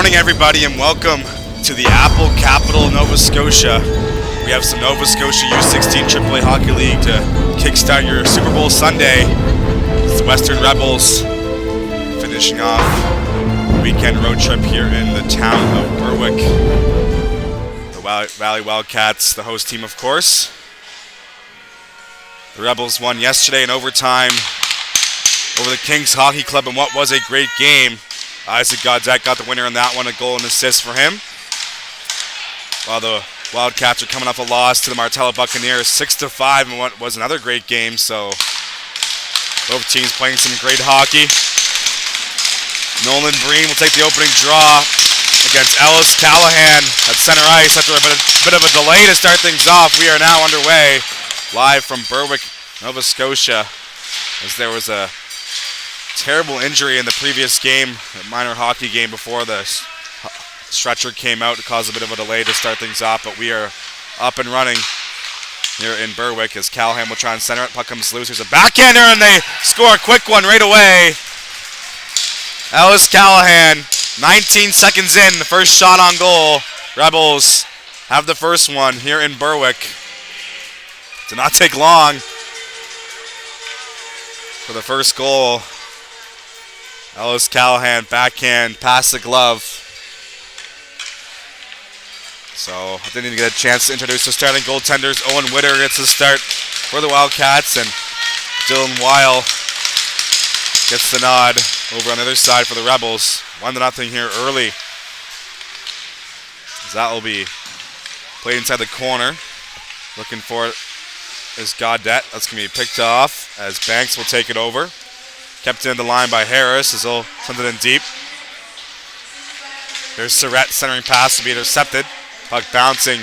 morning, everybody, and welcome to the Apple Capital, Nova Scotia. We have some Nova Scotia U16 AAA Hockey League to kickstart your Super Bowl Sunday. It's the Western Rebels finishing off a weekend road trip here in the town of Berwick. The Valley Wildcats, the host team, of course. The Rebels won yesterday in overtime over the Kings Hockey Club in what was a great game. Isaac Godzak got the winner on that one, a goal and assist for him. While the Wildcats are coming off a loss to the Martello Buccaneers 6-5 in what was another great game. So both teams playing some great hockey. Nolan Breen will take the opening draw against Ellis Callahan at center ice after a bit of a delay to start things off. We are now underway live from Berwick, Nova Scotia, as there was a terrible injury in the previous game, a minor hockey game before the stretcher came out to cause a bit of a delay to start things off, but we are up and running here in Berwick as Callahan will try and center it. Puck comes loose. There's a backhander and they score a quick one right away. Ellis Callahan, 19 seconds in, the first shot on goal. Rebels have the first one here in Berwick. Did not take long for the first goal. Ellis Callahan, backhand, past the glove. So I didn't even get a chance to introduce the starting goaltenders. Owen Witter gets the start for the Wildcats, and Dylan Weil gets the nod over on the other side for the Rebels. 1-0 here early. As that will be played inside the corner. Looking for it is Gaudette. That's going to be picked off as Banks will take it over. Kept in the line by Harris as he'll send it in deep. There's Surratt centering pass to be intercepted. Puck bouncing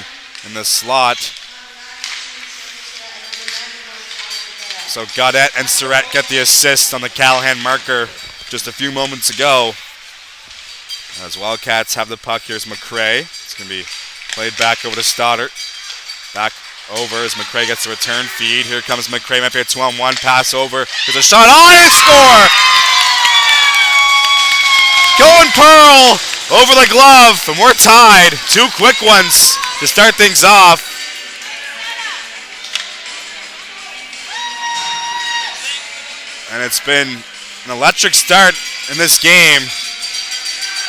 in the slot. So Gaudette and Surratt get the assist on the Callahan marker just a few moments ago. As Wildcats have the puck, here's McRae. It's going to be played back over to Stoddart. Back over as McRae gets the return feed. Here comes McRae, might be a 2-on-1, pass over. There's a shot on and score! Going Pearl over the glove, and we're tied. Two quick ones to start things off. And it's been an electric start in this game.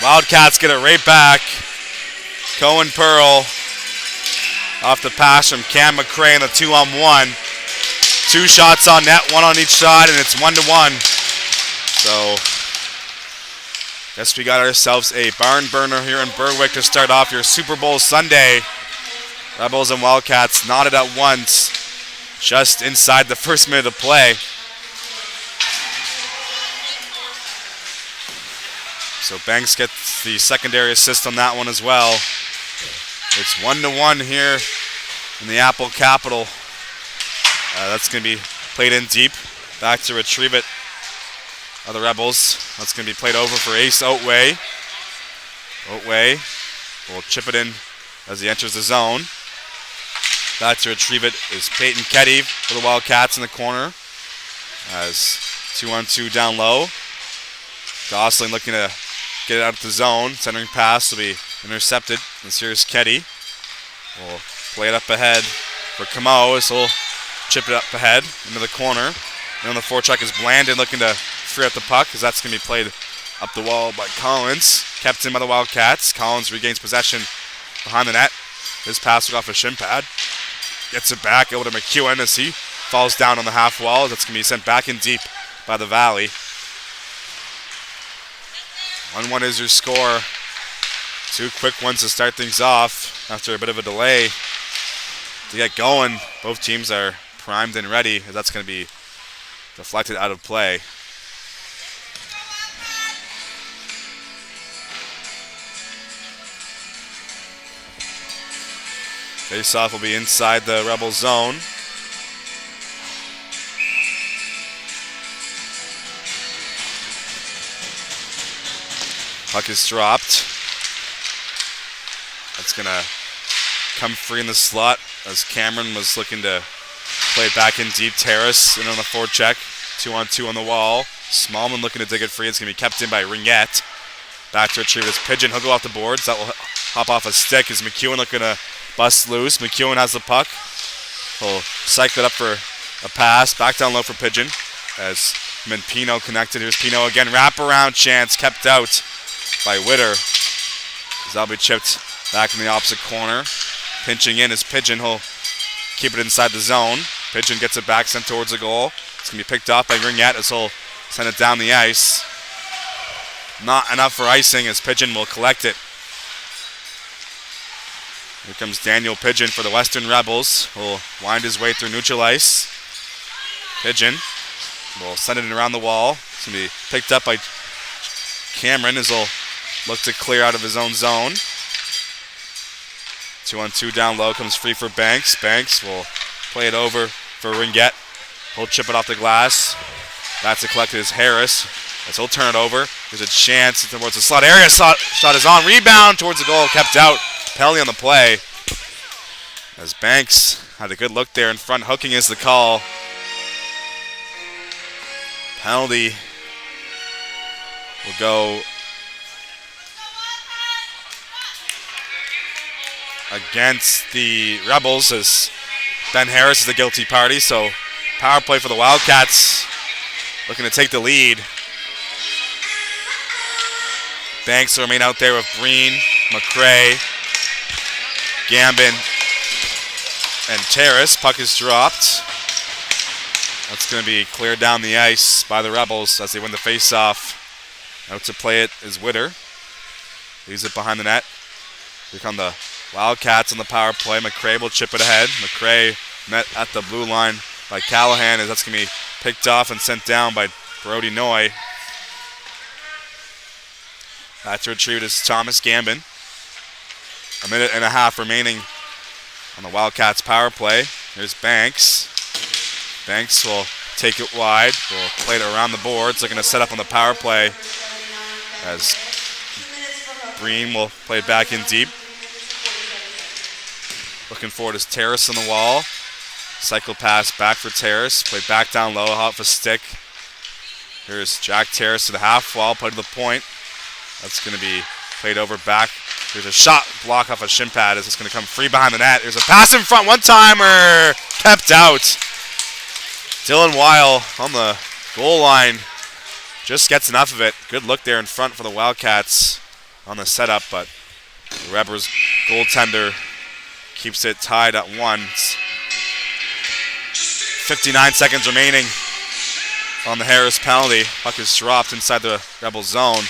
Wildcats get it right back. Cohen Pearl off the pass from Cam McRae in the 2-on-1. Two shots on net, one on each side, and it's 1-1. So, guess we got ourselves a barn burner here in Berwick to start off your Super Bowl Sunday. Rebels and Wildcats knotted at once, just inside the first minute of play. So Banks gets the secondary assist on that one as well. It's 1-1 here in the Apple Capital. That's going to be played in deep. Back to retrieve it are the Rebels. That's going to be played over for Ace Oatway. Oatway will chip it in as he enters the zone. Back to retrieve it is Peyton Ketty for the Wildcats in the corner. As 2-on-2 down low. Gosling looking to get it out of the zone. Centering pass will be intercepted. This here's Ketty. We'll play it up ahead for Camo as he'll chip it up ahead into the corner. And on the forecheck is Blandon looking to free up the puck as that's going to be played up the wall by Collins. Kept in by the Wildcats. Collins regains possession behind the net. His pass will go off a shin pad. Gets it back over to McEwen as he falls down on the half wall. That's going to be sent back in deep by the Valley. 1-1 is your score. Two quick ones to start things off after a bit of a delay to get going. Both teams are primed and ready as that's going to be deflected out of play. Face-off will be inside the Rebel zone. Puck is dropped. That's going to come free in the slot as Cameron was looking to play it back in deep. Terrace in on the forecheck. 2-on-2 on the wall. Smallman looking to dig it free. It's going to be kept in by Ringette. Back to retrieve his Pigeon. He'll go off the boards. That will hop off a stick. Is McEwen looking to bust loose? McEwen has the puck. He'll cycle it up for a pass. Back down low for Pigeon. As him and Pino connected. Here's Pino again. Wraparound chance kept out by Witter. As that'll be chipped back in the opposite corner. Pinching in is Pigeon. He'll keep it inside the zone. Pigeon gets it back, sent towards the goal. It's going to be picked off by Ringette as he'll send it down the ice. Not enough for icing as Pigeon will collect it. Here comes Daniel Pigeon for the Western Rebels. He'll wind his way through neutral ice. Pigeon will send it around the wall. It's going to be picked up by Cameron as he'll look to clear out of his own zone. 2-on-2 down low, comes free for Banks. Banks will play it over for Ringette. He'll chip it off the glass. That's a collected is Harris. As he'll turn it over. There's a chance towards the slot area. Shot is on. Rebound towards the goal. Kept out. Penalty on the play. As Banks had a good look there in front. Hooking is the call. Penalty will go against the Rebels as Ben Harris is the guilty party. So power play for the Wildcats. Looking to take the lead. Banks will remain out there with Breen, McCray, Gambin, and Terrace. Puck is dropped. That's going to be cleared down the ice by the Rebels as they win the face-off. Out to play it is Witter. Leaves it behind the net. Here come the Wildcats on the power play. McCray will chip it ahead. McCray met at the blue line by Callahan as that's going to be picked off and sent down by Brody Noy. That's retrieved is Thomas Gambin. A minute and a half remaining on the Wildcats power play. Here's Banks. Banks will take it wide. Will play it around the boards. Looking to set up on the power play as Breen will play it back in deep. Looking forward is Terrace on the wall. Cycle pass back for Terrace. Play back down low, off a stick. Here's Jack Terrace to the half wall, play to the point. That's going to be played over back. There's a shot block off a shin pad as it's going to come free behind the net. There's a pass in front, one-timer, kept out. Dylan Weil on the goal line just gets enough of it. Good look there in front for the Wildcats on the setup, but the Rebels goaltender keeps it tied at 1. 59 seconds remaining on the Harris penalty. Puck is dropped inside the Rebel zone.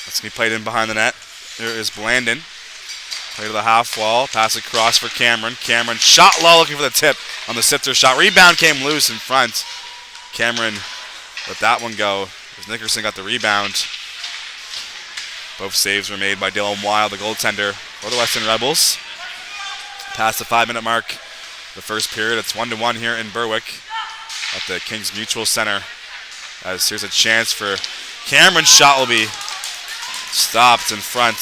That's going to be played in behind the net. There is Blandon. Play to the half wall. Pass across for Cameron. Cameron shot low, looking for the tip on the sifter shot. Rebound came loose in front. Cameron let that one go as Nickerson got the rebound. Both saves were made by Dylan Weil, the goaltender for the Western Rebels. Past the 5-minute mark, the first period. It's 1-1 here in Berwick at the Kings Mutual Center. As here's a chance for Cameron's shot will be stopped in front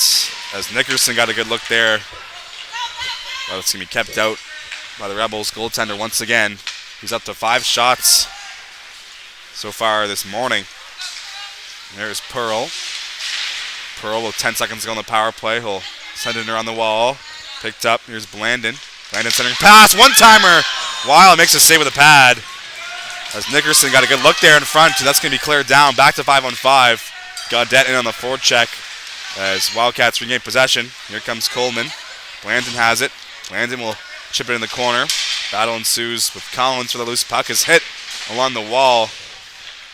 as Nickerson got a good look there. But it's going to be kept out by the Rebels goaltender once again. He's up to 5 shots so far this morning. And there's Pearl. Pearl with 10 seconds to go on the power play. He'll send it around the wall. Picked up. Here's Blandon. Blandon centering pass. One-timer. Weil makes a save with a pad. As Nickerson got a good look there in front. That's going to be cleared down. Back to 5-on-5. Gaudette in on the forward check as Wildcats regain possession. Here comes Coleman. Blandon has it. Blandon will chip it in the corner. Battle ensues with Collins for the loose puck. Is hit along the wall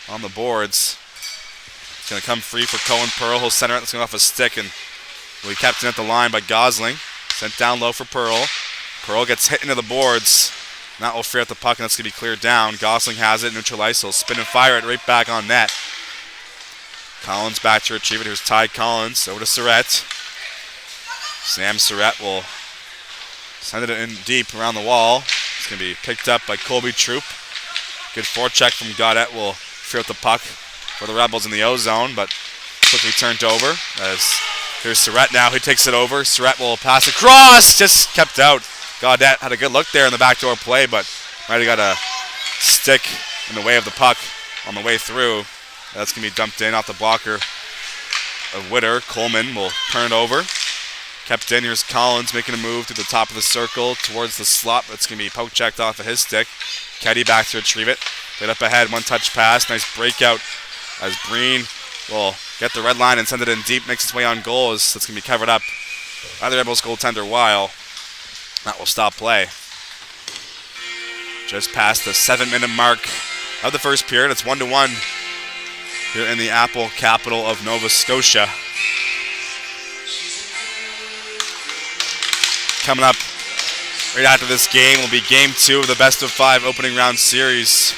on the boards. It's going to come free for Cohen Pearl. He'll center it. It's going off a stick and will be kept in at the line by Gosling. Sent down low for Pearl. Pearl gets hit into the boards. That will free up the puck and that's going to be cleared down. Gosling has it. Neutral ice. He'll spin and fire it right back on net. Collins back to retrieve it. Here's Ty Collins. Over to Surratt. Sam Surratt will send it in deep around the wall. It's going to be picked up by Colby Troop. Good forecheck from Gaudette will free up the puck for the Rebels in the O-zone, but quickly turned over as here's Surratt now. He takes it over. Surratt will pass across. Just kept out. Gaudette had a good look there in the backdoor play, but might have got a stick in the way of the puck on the way through. That's going to be dumped in off the blocker of Witter. Coleman will turn it over. Kept in. Here's Collins making a move to the top of the circle towards the slot. That's going to be poke checked off of his stick. Keddy back to retrieve it. Played up ahead. One touch pass. Nice breakout as Breen will get the red line and send it in deep. Makes its way on goal. That's going to be covered up by the Rebels goaltender Weil. That will stop play. Just past the 7-minute mark of the first period. It's 1-1 here in the Apple capital of Nova Scotia. Coming up right after this game will be Game 2 of the best-of-5 opening round series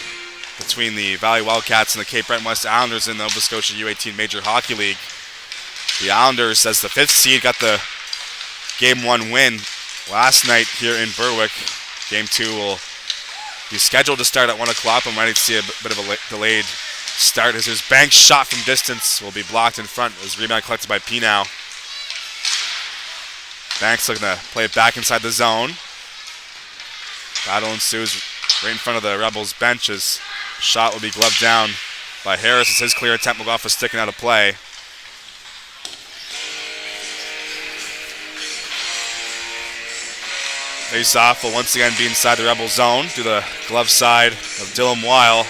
between the Valley Wildcats and the Cape Breton West Islanders in the Nova Scotia U18 Major Hockey League. The Islanders, as the 5th seed, got the Game 1 win last night here in Berwick. Game 2 will be scheduled to start at 1 o'clock, but might see a bit of a delayed start as his bank shot from distance will be blocked in front as rebound collected by Pinow. Banks looking to play it back inside the zone. Battle ensues right in front of the Rebels bench as shot will be gloved down by Harris as his clear attempt will go off a stick and out of play. Face-off will once again be inside the Rebel zone through the glove side of Dylan Weil.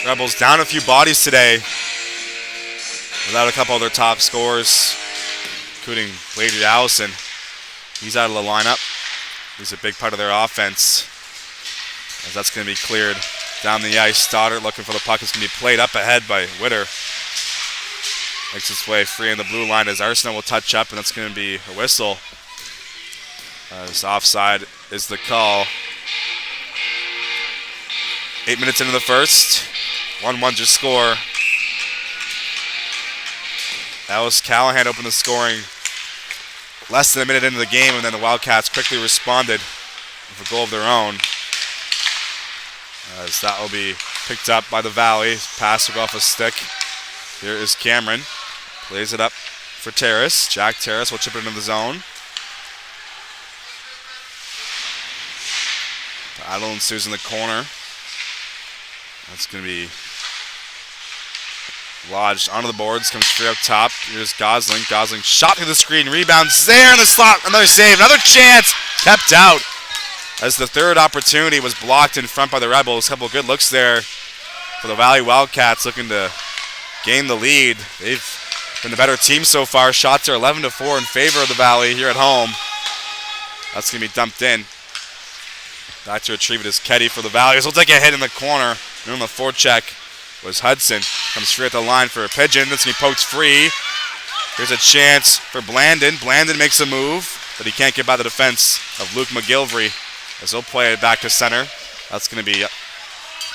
Rebels down a few bodies today without a couple of their top scorers, including Blady Allison. He's out of the lineup. He's a big part of their offense, as that's going to be cleared down the ice. Stoddard looking for the puck. It's going to be played up ahead by Witter. Makes its way free in the blue line as Arsenault will touch up, and that's going to be a whistle. As offside is the call. 8 minutes into the first. 1-1 to score. Alice Callahan opened the scoring less than a minute into the game, and then the Wildcats quickly responded with a goal of their own. As that will be picked up by the Valley. Pass will go off a stick. Here is Cameron. Plays it up for Terrace. Jack Terrace will chip it into the zone. Battle ensues in the corner. That's going to be lodged onto the boards. Comes straight up top. Here's Gosling. Gosling shot through the screen. Rebounds there in the slot. Another save. Another chance. Kept out as the third opportunity was blocked in front by the Rebels. A couple of good looks there for the Valley Wildcats looking to gain the lead. They've been the better team so far. Shots are 11-4 in favor of the Valley here at home. That's going to be dumped in. Back to retrieve it is Keddy for the Valley. He'll take a hit in the corner. And on the forecheck was Hudson. Comes straight at the line for a pigeon. That's going to be poked free. Here's a chance for Blandon. Blandon makes a move, but he can't get by the defense of Luke McGilvery as he'll play it back to center. That's going to be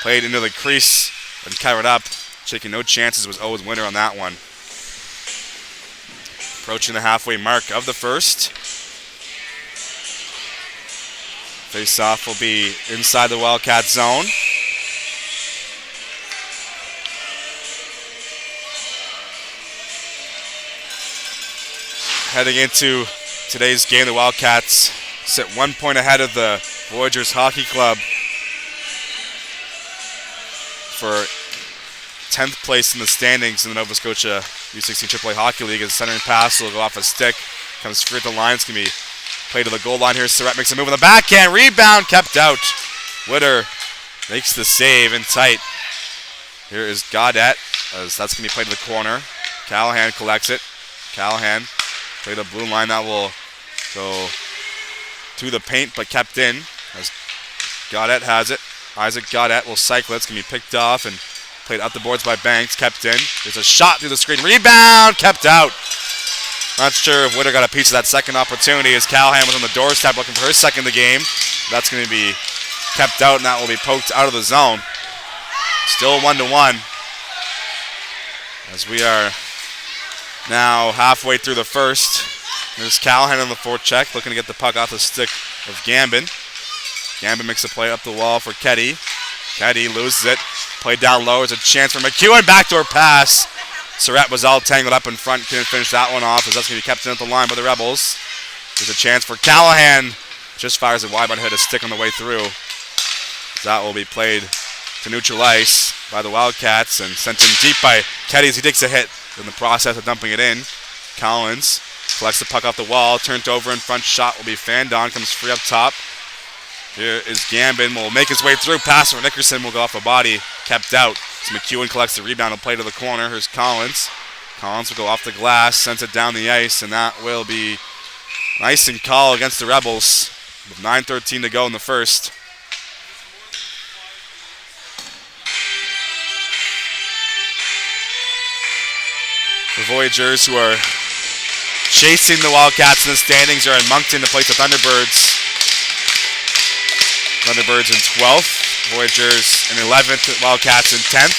played into the crease and covered up. Taking no chances was Owen's winner on that one. Approaching the halfway mark of the first. Face-off will be inside the Wildcat zone. Heading into today's game, the Wildcats sit 1 point ahead of the Voyageurs Hockey Club for 10th place in the standings in the Nova Scotia U16 AAA Hockey League. As centering pass will go off a stick. Comes straight to the line. It's going to be played to the goal line here. Surratt makes a move on the backhand. Rebound kept out. Witter makes the save in tight. Here is Gaudette, as that's going to be played to the corner. Callahan collects it. Callahan play the blue line. That will go to the paint, but kept in as Gaudette has it. Isaac Gaudette will cycle it. It's going to be picked off and played up the boards by Banks. Kept in. There's a shot through the screen. Rebound kept out. Not sure if Witter got a piece of that second opportunity as Callahan was on the doorstep looking for her second of the game. That's going to be kept out, and that will be poked out of the zone. Still 1-1 as we are now halfway through the first. There's Callahan on the forecheck looking to get the puck off the stick of Gambin. Gambin makes a play up the wall for Keddy. Keddy loses it. Played down low. There's a chance for McEwen. Backdoor pass. Surratt was all tangled up in front. Couldn't finish that one off as that's going to be kept in at the line by the Rebels. There's a chance for Callahan. Just fires it wide, but hit a stick on the way through. That will be played to to neutral ice by the Wildcats and sent in deep by Ketty as he takes a hit in the process of dumping it in. Collins collects the puck off the wall, turned over in front, shot will be fanned on, comes free up top. Here is Gambin, will make his way through, pass for Nickerson, will go off a body, kept out. So McEwen collects the rebound and play to the corner. Here's Collins. Collins will go off the glass, sends it down the ice, and that will be an icing call against the Rebels with 9:13 to go in the first. The Voyagers, who are chasing the Wildcats in the standings, are in Moncton to place the Thunderbirds. Thunderbirds in 12th, Voyagers in 11th, Wildcats in 10th.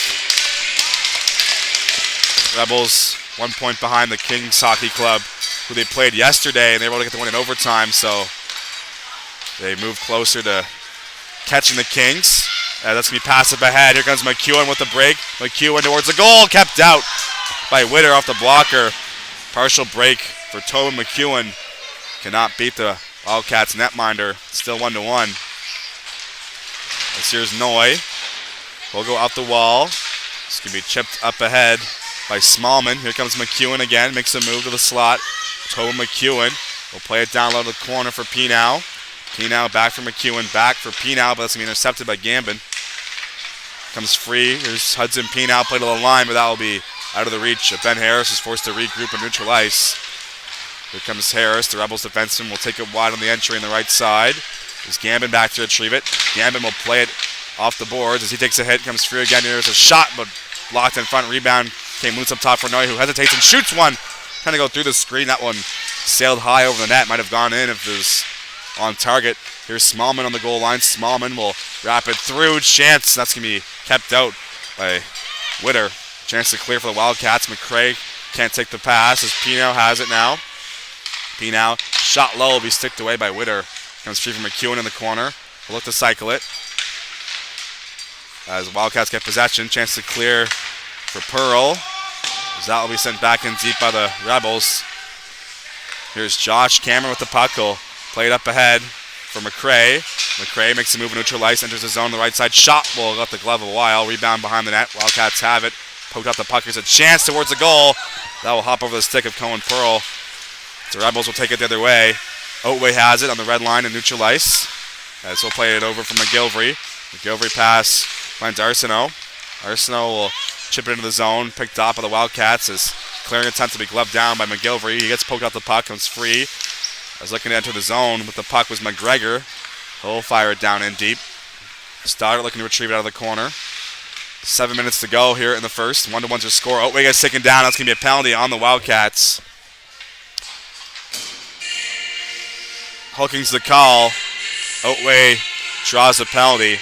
Rebels 1 point behind the Kings Hockey Club, who they played yesterday, and they were able to get the win in overtime, so they move closer to catching the Kings. That's going to be passed up ahead. Here comes McEwen with the break. McEwen towards the goal, kept out by Witter off the blocker. Partial break for Tobin McEwen. Cannot beat the Wildcats netminder. Still 1-1. This here's Noy. Will go out the wall. This can be chipped up ahead by Smallman. Here comes McEwen again. Makes a move to the slot. Tobin McEwen will play it down low to the corner for Pinow. Pinow back for McEwen. Back for Pinow, but that's going to be intercepted by Gambin. Comes free. Here's Hudson Pinow. Play to the line, but that will be out of the reach of Ben Harris, is forced to regroup and neutral ice. Here comes Harris. The Rebels defenseman will take it wide on the entry on the right side. There's Gambin back to retrieve it. Gambin will play it off the boards as he takes a hit. Comes free again. There's a shot, but blocked in front. Rebound came loose up top for Noy, who hesitates and shoots one. Trying to go through the screen. That one sailed high over the net. Might have gone in if it was on target. Here's Smallman on the goal line. Smallman will wrap it through. Chance. That's going to be kept out by Witter. Chance to clear for the Wildcats. McCray can't take the pass as Pinow has it now. Pinow, shot low, will be sticked away by Witter. Comes free from McEwen in the corner. We'll look to cycle it. As the Wildcats get possession, chance to clear for Pearl. As that will be sent back in deep by the Rebels. Here's Josh Cameron with the puck. He'll play it up ahead for McCray. McCray makes a move in neutral ice, enters the zone on the right side. Shot will let the glove a while. Rebound behind the net. Wildcats have it. Poked out the puck. Here's a chance towards the goal. That will hop over the stick of Cohen Pearl. The Rebels will take it the other way. Otway has it on the red line in neutral ice. As he'll play it over from McGilvery. McGilvery pass finds Arsenault. Arsenault will chip it into the zone. Picked off by the Wildcats as clearing attempt to be gloved down by McGilvery. He gets poked out the puck, comes free. As looking to enter the zone with the puck was McGregor. He'll fire it down in deep. Stoddard looking to retrieve it out of the corner. 7 minutes to go here in the first. 1-1's your score. Otway gets taken down. That's going to be a penalty on the Wildcats. Hooking's the call. Otway draws the penalty.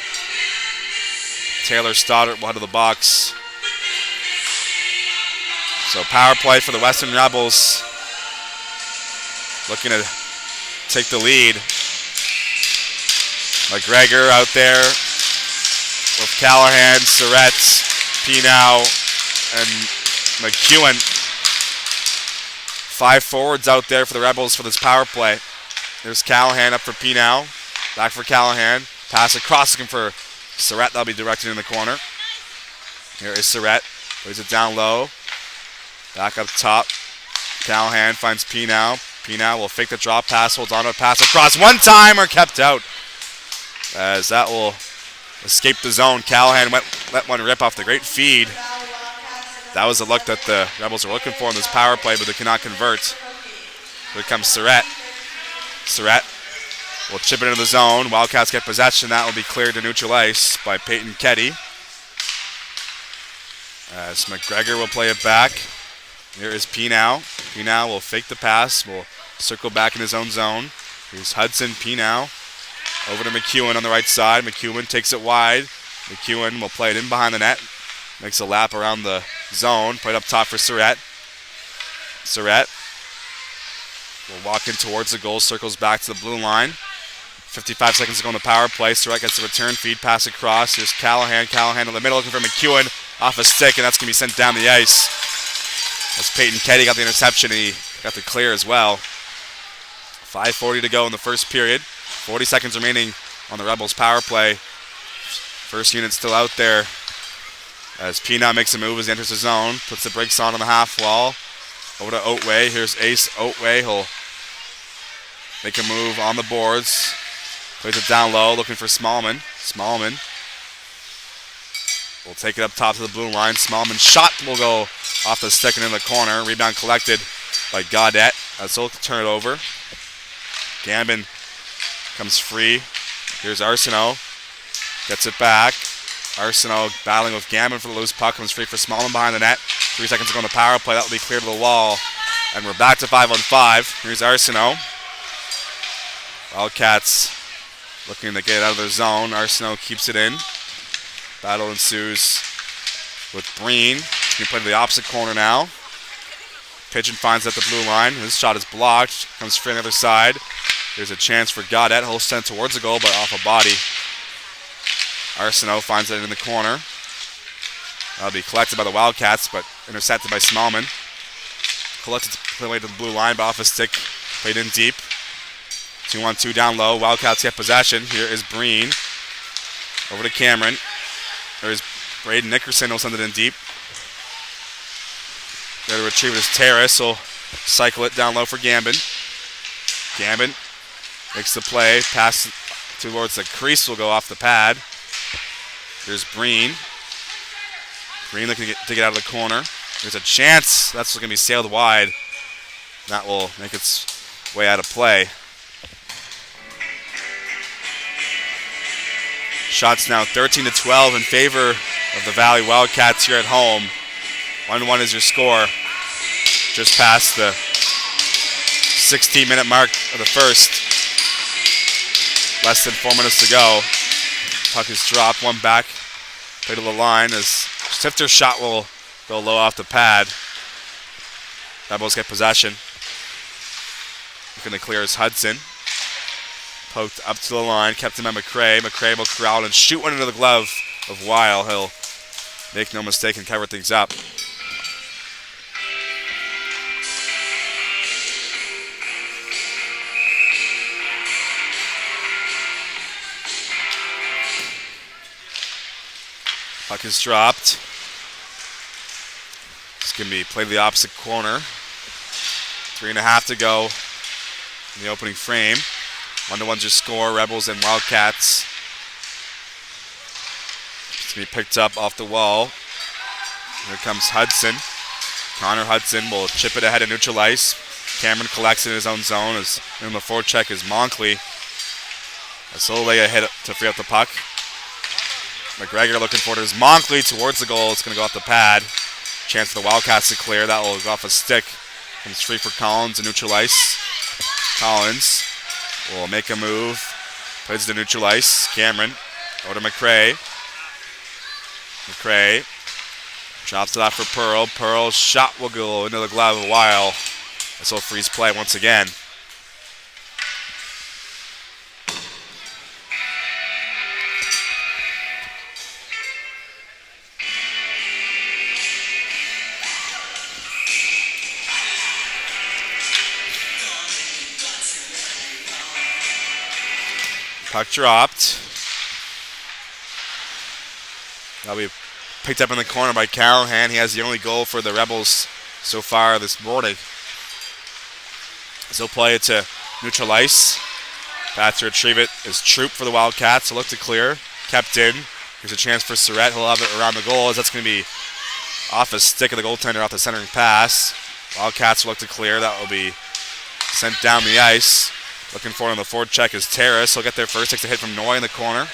Taylor Stoddard will head to the box. So power play for the Western Rebels. Looking to take the lead. McGregor out there with Callahan, Surratt, Pinow, and McEwen. 5 forwards out there for the Rebels for this power play. There's Callahan up for Pinow. Back for Callahan. Pass across, looking for Surratt. That'll be directed in the corner. Here is Surratt. Plays it down low. Back up top. Callahan finds Pinow. Pinow will fake the drop pass, holds on to a pass across. One timer kept out. As that will escape the zone. Callahan let one rip off the great feed. That was the look that the Rebels were looking for in this power play, but they cannot convert. Here comes Surratt. Surratt will chip it into the zone. Wildcats get possession. That will be cleared to neutral ice by Peyton Ketty. As McGregor will play it back. Here is Pinow. Pinow will fake the pass. Will circle back in his own zone. Here's Hudson Pinow. Over to McEwen on the right side. McEwen takes it wide. McEwen will play it in behind the net. Makes a lap around the zone. Played up top for Surratt. Surratt will walk in towards the goal. Circles back to the blue line. 55 seconds to go in the power play. Surratt gets the return feed. Pass across. Here's Callahan. Callahan in the middle looking for McEwen. Off a stick, and that's going to be sent down the ice. As Peyton Ketty got the interception, he got the clear as well. 5:40 to go in the first period. 40 seconds remaining on the Rebels power play. First unit still out there as Peanut makes a move as he enters the zone. Puts the brakes on the half wall. Over to Oatway. Here's Ace Oatway. He'll make a move on the boards. Plays it down low, looking for Smallman. Smallman will take it up top to the blue line. Smallman shot will go off the stick and in the corner. Rebound collected by Gaudette. So he'll turn it over. Gambin comes free. Here's Arsenault. Gets it back. Arsenault battling with Gambin for the loose puck. Comes free for Smallman behind the net. 3 seconds to go on the power play. That will be clear to the wall. And we're back to 5-on-5. Here's Arsenault. Wildcats looking to get out of their zone. Arsenault keeps it in. Battle ensues with Breen. He can play to the opposite corner now. Pigeon finds at the blue line. His shot is blocked. Comes free on the other side. There's a chance for Gaudette. He'll send it towards the goal, but off a body. Arsenault finds it in the corner. That'll be collected by the Wildcats, but intercepted by Smallman. Collected away to the blue line, but off a stick. Played in deep. 2-on-2 down low. Wildcats get possession. Here is Breen. Over to Cameron. There's Braden Nickerson. He'll send it in deep. There to retrieve it is Terrace. He'll cycle it down low for Gambin. Gambin makes the play. Pass towards the crease will go off the pad. Here's Breen. Breen looking to get out of the corner. There's a chance. That's going to be sailed wide. That will make its way out of play. Shots now 13-12 in favor of the Valley Wildcats here at home. 1-1 is your score. Just past the 16-minute mark of the first. Less than 4 minutes to go. Puck is dropped, one back. Play to the line as Sifter's shot will go low off the pad. Rebels get possession. Looking to clear is Hudson. Poked up to the line, kept him by McCray. McCray will corral and shoot one into the glove of Weil. He'll make no mistake and cover things up. Puck is dropped. It's going to be played to the opposite corner. 3.5 to go in the opening frame. 1-1's your score. Rebels and Wildcats. It's going to be picked up off the wall. Here comes Hudson. Connor Hudson will chip it ahead of neutral ice. Cameron collects it in his own zone. As in the forecheck is Monkley. A lay ahead to free up the puck. McGregor looking for it is Monkley towards the goal. It's going to go off the pad. Chance for the Wildcats to clear. That will go off a stick. Comes free for Collins in neutral ice. Collins will make a move. Plays to neutral ice. Cameron over to McCray. McCray drops it off for Pearl. Pearl's shot will go into the glove a while. This will freeze play once again. Puck dropped. That'll be picked up in the corner by Callahan. He has the only goal for the Rebels so far this morning. So he'll play it to neutral ice. Path to retrieve it is Troop for the Wildcats. He'll look to clear. Kept in. Here's a chance for Surratt. He'll have it around the goal as that's going to be off a stick of the goaltender off the centering pass. Wildcats will look to clear. That will be sent down the ice. Looking for it on the forward check is Terrace. He'll get there first. Takes a hit from Noy in the corner.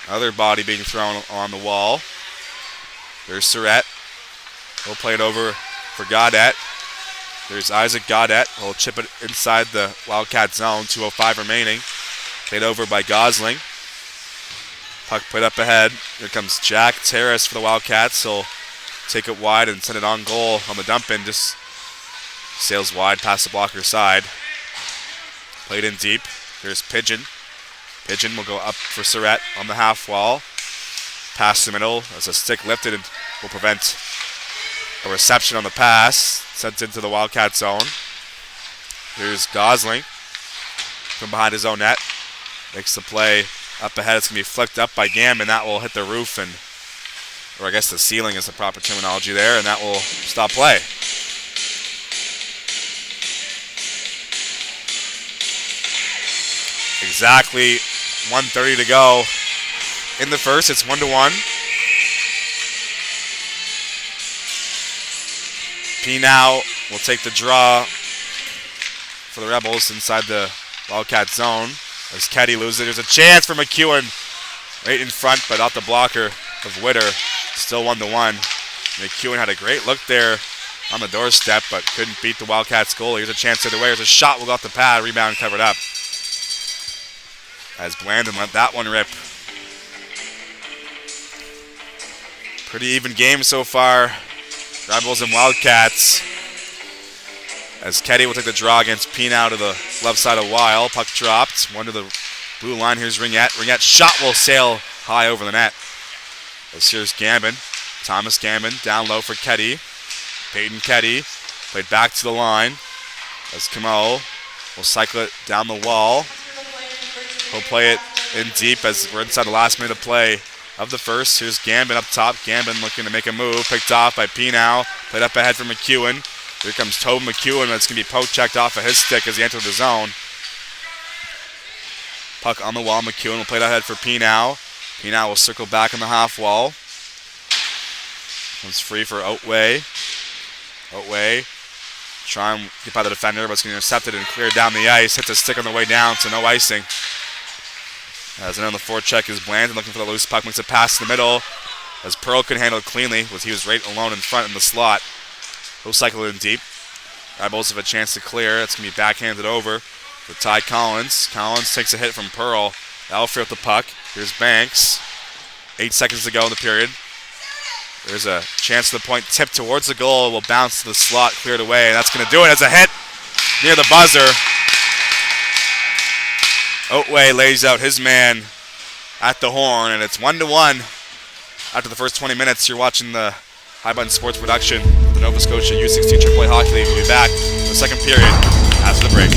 Other body being thrown on the wall. There's Surratt. He'll play it over for Gaudette. There's Isaac Gaudette. He'll chip it inside the Wildcat zone. 2:05 remaining. Played over by Gosling. Puck played up ahead. Here comes Jack Terrace for the Wildcats. He'll take it wide and send it on goal on the dump in. Just sails wide past the blocker side. Played in deep. Here's Pigeon. Pigeon will go up for Surratt on the half wall. Pass the middle as a stick lifted and will prevent a reception on the pass. Sent into the Wildcat zone. Here's Gosling from behind his own net. Makes the play Up ahead, it's going to be flicked up by Gambin. That will hit the roof, or I guess the ceiling is the proper terminology there, and that will stop play. Exactly 1:30 to go in the first. It's 1-1. P now will take the draw for the Rebels inside the Wildcat zone. As Keddy loses it, there's a chance for McEwen right in front, but off the blocker of Witter. Still 1-1. McEwen had a great look there on the doorstep, but couldn't beat the Wildcats goal. Here's a chance the other way. There's a shot, will go off the pad, rebound covered up. As Blandon let that one rip. Pretty even game so far. Rebels and Wildcats. As Keddy will take the draw against Pina to the left side of Weil. Puck dropped. One to the blue line. Here's Ringette. Ringette's shot will sail high over the net. As here's Gambin. Thomas Gambin down low for Keddy. Peyton Keddy played back to the line. As Camo will cycle it down the wall. He'll play it in deep as we're inside the last minute of play of the first. Here's Gambin up top. Gambin looking to make a move. Picked off by Pinow. Played up ahead for McEwen. Here comes Tobin McEwen. That's going to be poke checked off of his stick as he entered the zone. Puck on the wall. McEwen will play it ahead for Pinow. Pinow will circle back on the half wall. Comes free for Otway. Otway try and get by the defender, but it's going to be intercepted and cleared down the ice. Hits a stick on the way down, so no icing. As in on the forecheck is Blandon looking for the loose puck. Makes a pass in the middle. As Pearl could handle it cleanly, he was right alone in front in the slot. He'll cycle it in deep. Rebels have a chance to clear. It's going to be backhanded over for Ty Collins. Collins takes a hit from Pearl. That'll free up the puck. Here's Banks. 8 seconds to go in the period. There's a chance to the point. Tip towards the goal. Will bounce to the slot. Cleared away. And that's going to do it as a hit near the buzzer. Otway lays out his man at the horn. And it's 1-1 after the first 20 minutes. You're watching the High Button Sports production of the Nova Scotia U16 AAA Hockey League. We'll be back in the second period after the break.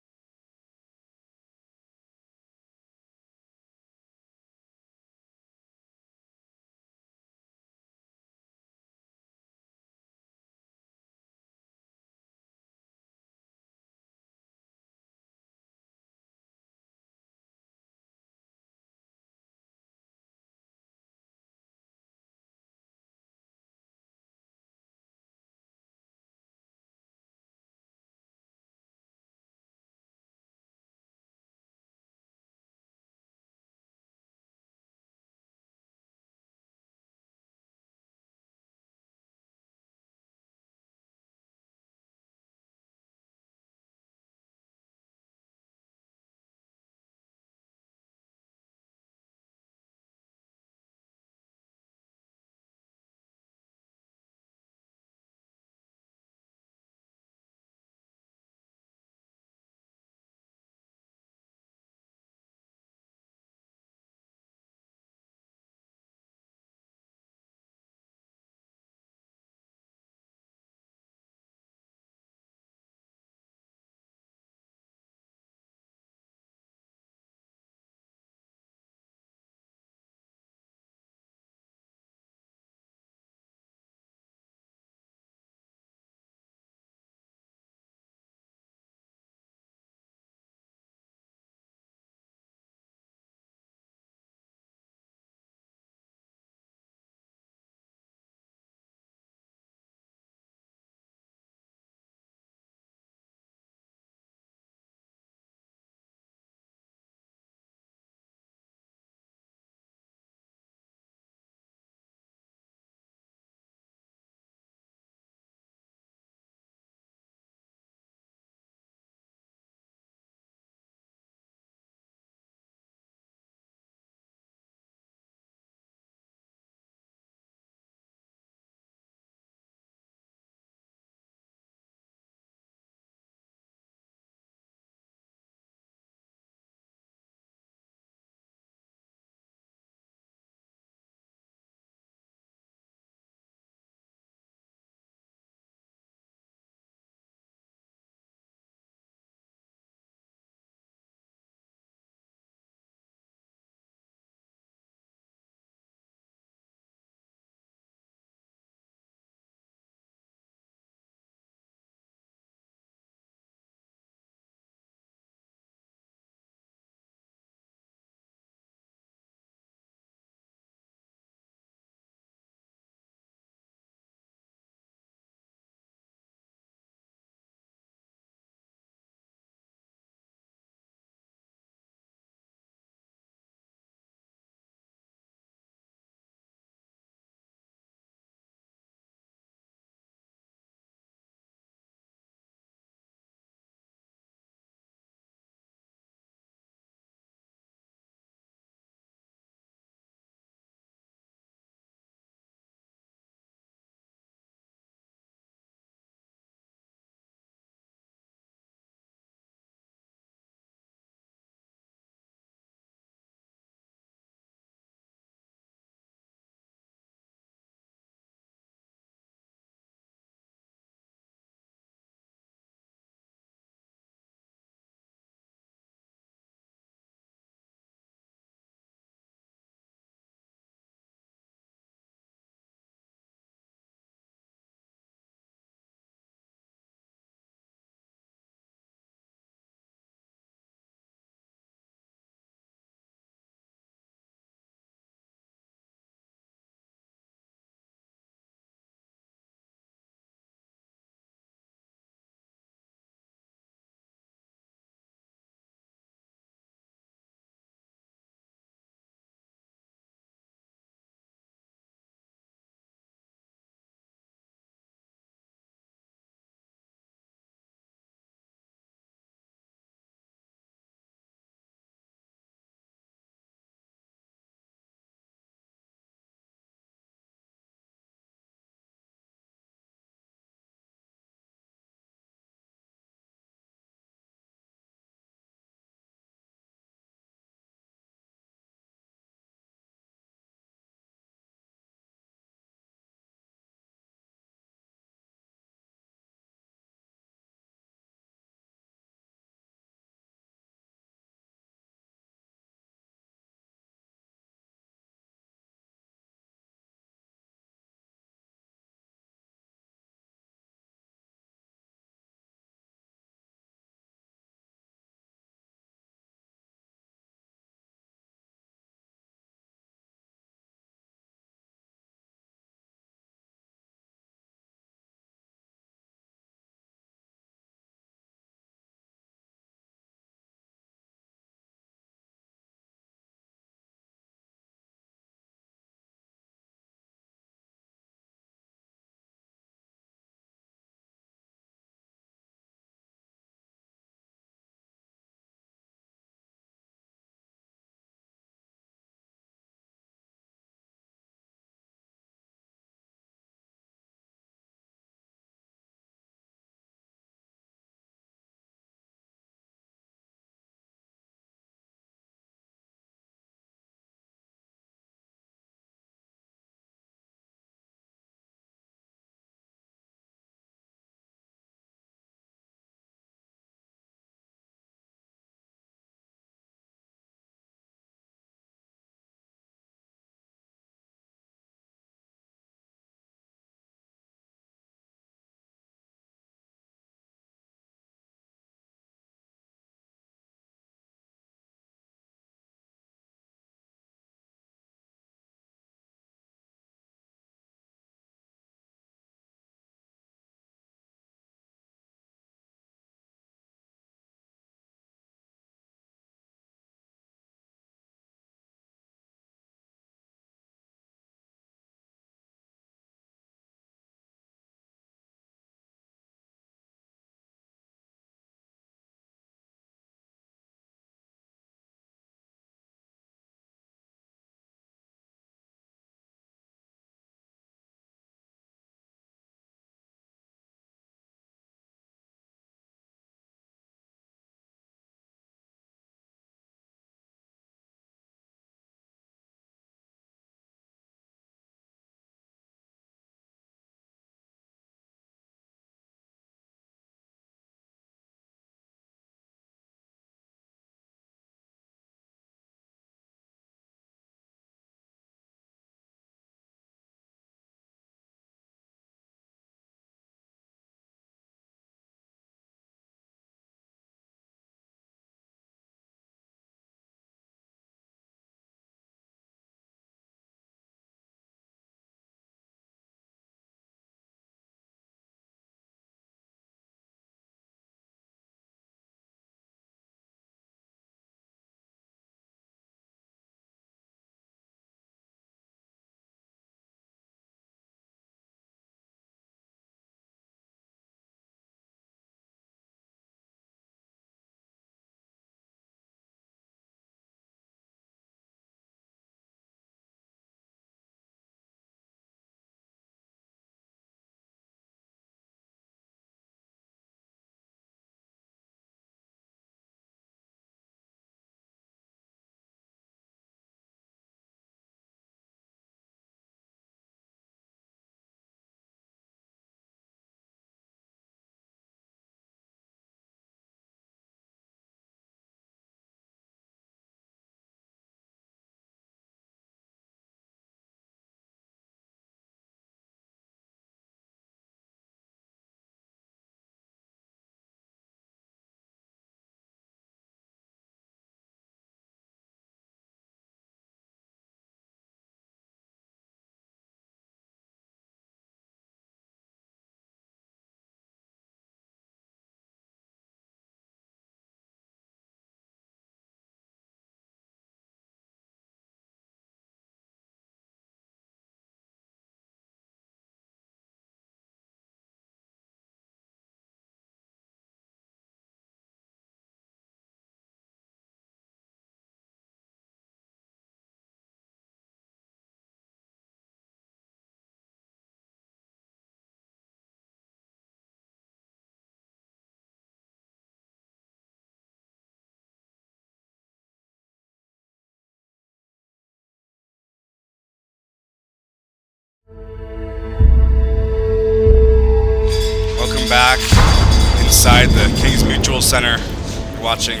Welcome back inside the Kings Mutual Center. You're watching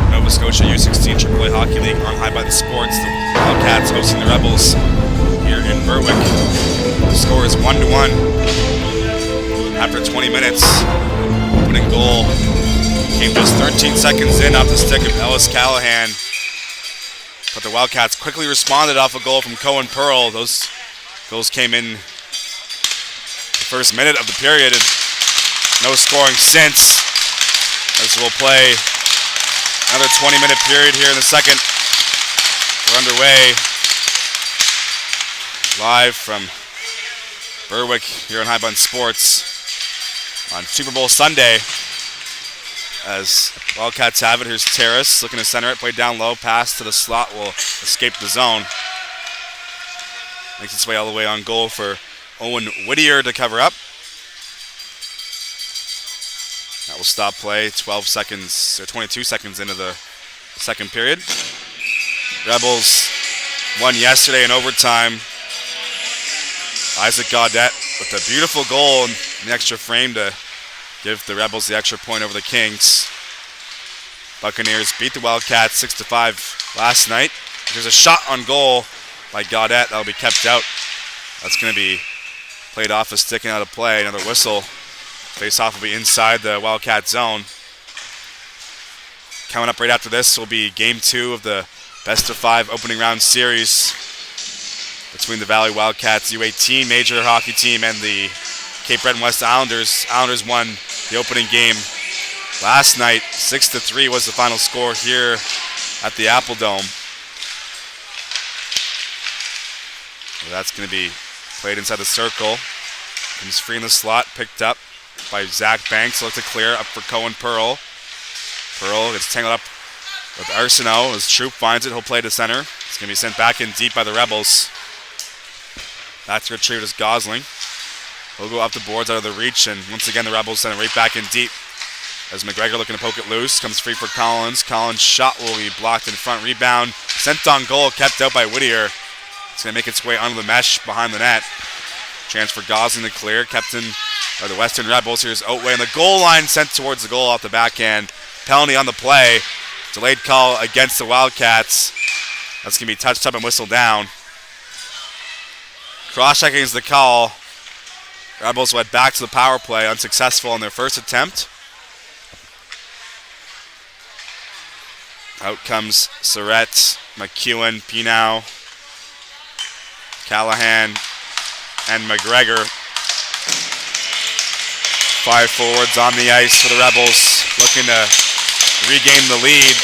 Nova Scotia U16 AAA Hockey League on High by the Sports. The Wildcats hosting the Rebels here in Berwick. The score is 1-1. After 20 minutes, opening goal came just 13 seconds in off the stick of Ellis Callahan. But the Wildcats quickly responded off a goal from Cohen Pearl. Those goals came in the first minute of the period, and no scoring since. As we'll play another 20-minute period here in the second. We're underway live from Berwick here on High Bun Sports on Super Bowl Sunday. As Wildcats have it, here's Terrace looking to center it, played down low, pass to the slot, will escape the zone. Makes its way all the way on goal for Owen Whittier to cover up. That will stop play 12 seconds, or 22 seconds into the second period. Rebels won yesterday in overtime. Isaac Gaudette with a beautiful goal in the extra frame to give the Rebels the extra point over the Kings. Buccaneers beat the Wildcats 6-5 last night. There's a shot on goal by Gaudette that'll be kept out. That's going to be played off as sticking out of play. Another whistle. Face-off will be inside the Wildcat zone. Coming up right after this will be Game 2 of the best-of-5 opening round series between the Valley Wildcats U18 major hockey team and the Cape Breton West Islanders. Islanders won the opening game last night. 6-3 was the final score here at the Apple Dome. So that's going to be played inside the circle. Comes free in the slot, picked up by Zach Banks. Look to clear up for Cohen Pearl. Pearl gets tangled up with Arsenault. As Troop finds it, he'll play to center. It's going to be sent back in deep by the Rebels. That's retrieved as Gosling. He'll go up the boards out of the reach, and once again the Rebels send it right back in deep. As McGregor looking to poke it loose, comes free for Collins. Collins' shot will be blocked in front. Rebound sent on goal, kept out by Whittier. It's going to make its way onto the mesh behind the net. Chance for Gosling to clear, kept in by the Western Rebels. Here's Otway on the goal line, sent towards the goal off the backhand. Penalty on the play. Delayed call against the Wildcats. That's going to be touched up and whistled down. Cross-checking is the call. Rebels went back to the power play, unsuccessful in their first attempt. Out comes Surrett, McEwen, Pinow, Callahan, and McGregor. 5 forwards on the ice for the Rebels, looking to regain the lead.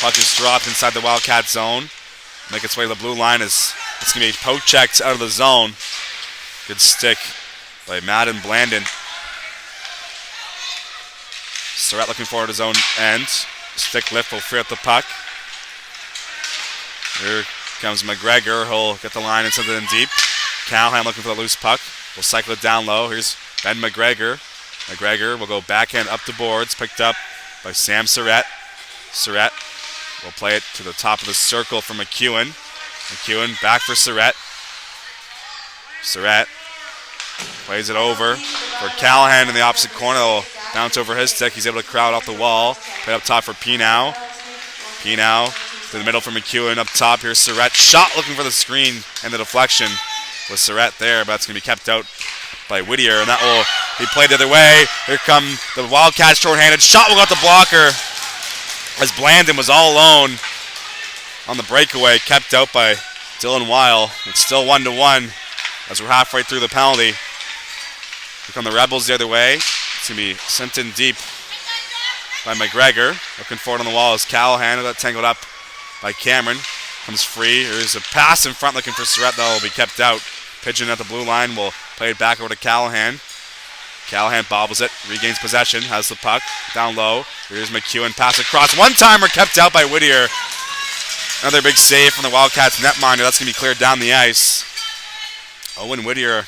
Puck is dropped inside the Wildcat zone. Make its way to the blue line as it's going to be poke checked out of the zone. Good stick by Madden Blandon. Surrett looking forward to his own end. Stick lift will free up the puck. Here comes McGregor. He'll get the line and send it in deep. Callahan looking for the loose puck. We'll cycle it down low. Here's Ben McGregor. McGregor will go backhand up the boards. Picked up by Sam Surrett. Surrett will play it to the top of the circle for McEwen. McEwen back for Surrett. Surrett plays it over for Callahan in the opposite corner. He'll bounce over his stick. He's able to crowd off the wall. Play up top for Pinow. Pinow to the middle for McEwen up top. Here's Surrett. Shot looking for the screen and the deflection with Surrett there, but that's going to be kept out by Whittier, and that will be played the other way. Here come the Wildcats short-handed. Shot will go out the blocker as Blandon was all alone on the breakaway, kept out by Dylan Weil. It's still 1-1 as we're halfway through the penalty. Here come the Rebels the other way. It's going to be sent in deep by McGregor. Looking forward on the wall is Callahan. Got tangled up by Cameron. Comes free. There's a pass in front looking for Surrett that will be kept out. Pigeon at the blue line will play it back over to Callahan. Callahan bobbles it, regains possession, has the puck down low. Here's McEwen, pass across. One-timer kept out by Whittier. Another big save from the Wildcats netminder. That's going to be cleared down the ice. Owen Whittier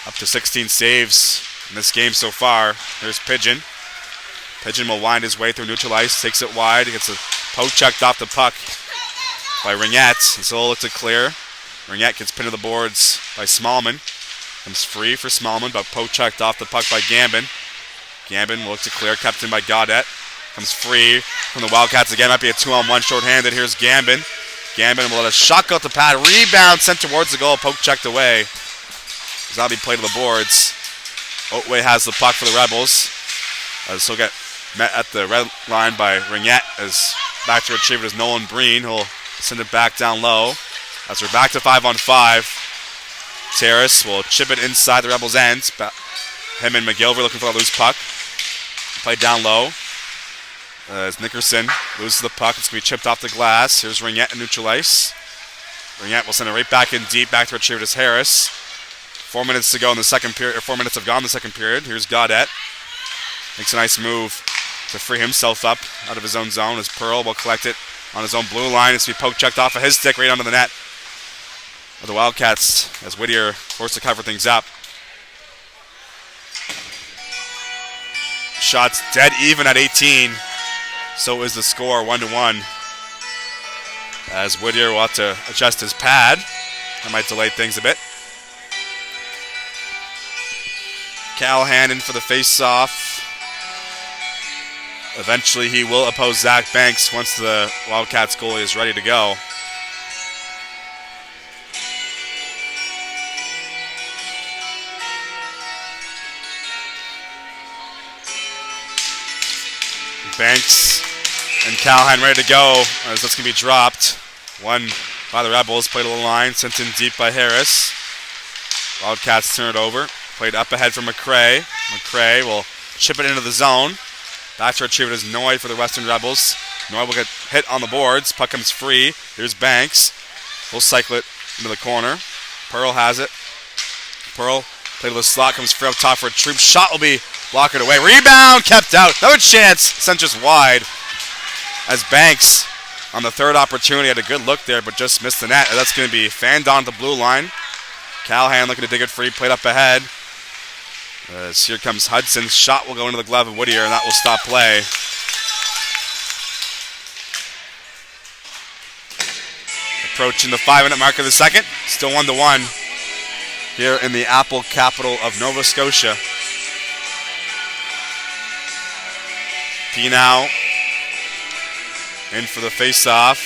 up to 16 saves in this game so far. There's Pigeon. Pigeon will wind his way through neutral ice, takes it wide, gets a poke checked off the puck by Ringette. And so he'll look to clear. Ringette gets pinned to the boards by Smallman. Comes free for Smallman, but poke checked off the puck by Gambin. Gambin will look to clear, kept in by Gaudette. Comes free from the Wildcats again. Might be a 2-on-1 shorthanded. Here's Gambin. Gambin will let a shot go out the pad. Rebound sent towards the goal. Poke checked away. That'll be played to the boards. Otway has the puck for the Rebels. This will get met at the red line by Ringette as back to retrieve it is Nolan Breen. He'll send it back down low. As we're back to 5-on-5. Terrace will chip it inside the Rebels' ends. Him and McGilver looking for a loose puck. Played down low. As Nickerson loses the puck, it's going to be chipped off the glass. Here's Ringette in neutral ice. Ringette will send it right back in deep, back to retrieve it is Harris. 4 minutes to go in the second period, or 4 minutes have gone in the second period. Here's Gaudette. Makes a nice move to free himself up out of his own zone as Pearl will collect it on his own blue line. It's to be poke checked off of his stick right onto the net of the Wildcats as Whittier forced to cover things up. Shots dead even at 18. So is the score 1-1. As Whittier will have to adjust his pad. That might delay things a bit. Callahan in for the face-off. Eventually he will oppose Zach Banks once the Wildcats goalie is ready to go. Banks and Callahan ready to go as that's going to be dropped. One by the Rebels, played a little line, sent in deep by Harris. Wildcats turn it over. Played up ahead for McCray. McCray will chip it into the zone. Back to retrieve it is Noy for the Western Rebels. Noy will get hit on the boards. Puck comes free. Here's Banks. We'll cycle it into the corner. Pearl has it. Pearl played to the slot, comes free up top for a troop. Shot will be blocked away. Rebound kept out. Another chance sent just wide. As Banks on the third opportunity had a good look there, but just missed the net. That's going to be fanned on the blue line. Callahan looking to dig it free. Played up ahead. As here comes Hudson. Shot will go into the glove of Whittier, and that will stop play. Approaching the 5-minute mark of the second. Still 1-1 here in the Apple capital of Nova Scotia. Pinow in for the face-off.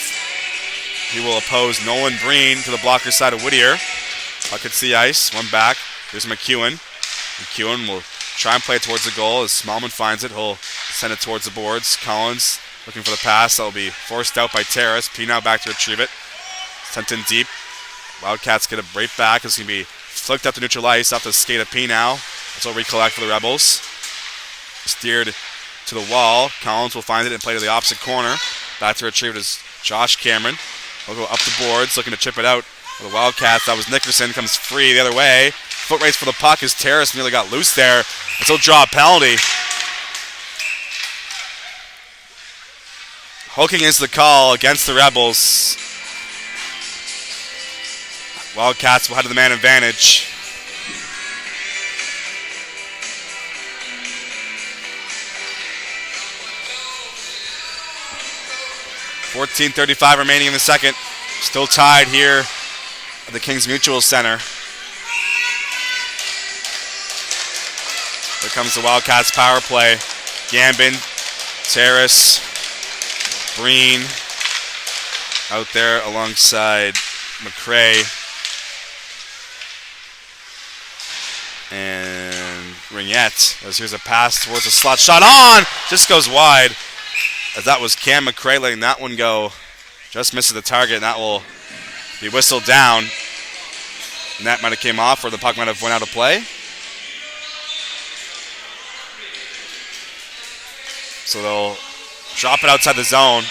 He will oppose Nolan Breen to the blocker side of Whittier. Puck hits the ice. One back. Here's McEwen. McEwen will try and play it towards the goal. As Smallman finds it, he'll send it towards the boards. Collins looking for the pass. That will be forced out by Terrace. Pinow back to retrieve it. Sent in deep. Wildcats get it right back. It's going to be flicked up to neutral ice off the skate of Pinow. This will recollect for the Rebels. Steered to the wall. Collins will find it and play to the opposite corner. Back to retrieve it is Josh Cameron. He'll go up the boards, looking to chip it out for the Wildcats. That was Nickerson. Comes free the other way. Foot race for the puck as Terrace nearly got loose there. And so draw a penalty. Hooking is the call against the Rebels. Wildcats will head to the man advantage. .35 remaining in the second. Still tied here at the Kings Mutual Center. Here comes the Wildcats power play. Gambin, Terrace, Breen out there alongside McCray and Ringette. As here's a pass towards the slot. Shot on! Just goes wide. As that was Cam McCray letting that one go. Just misses the target, and that will be whistled down. And that might have came off, or the puck might have went out of play. So they'll drop it outside the zone.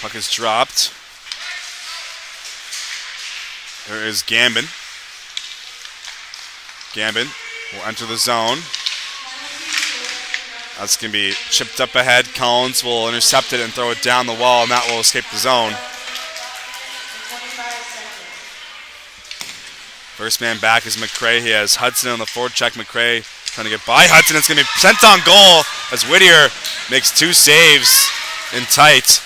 Puck is dropped. There is Gambin. Gambin will enter the zone. That's going to be chipped up ahead. Collins will intercept it and throw it down the wall, and that will escape the zone. First man back is McCray. He has Hudson on the forward check. McCray trying to get by Hudson. It's going to be sent on goal as Whittier makes two saves in tight.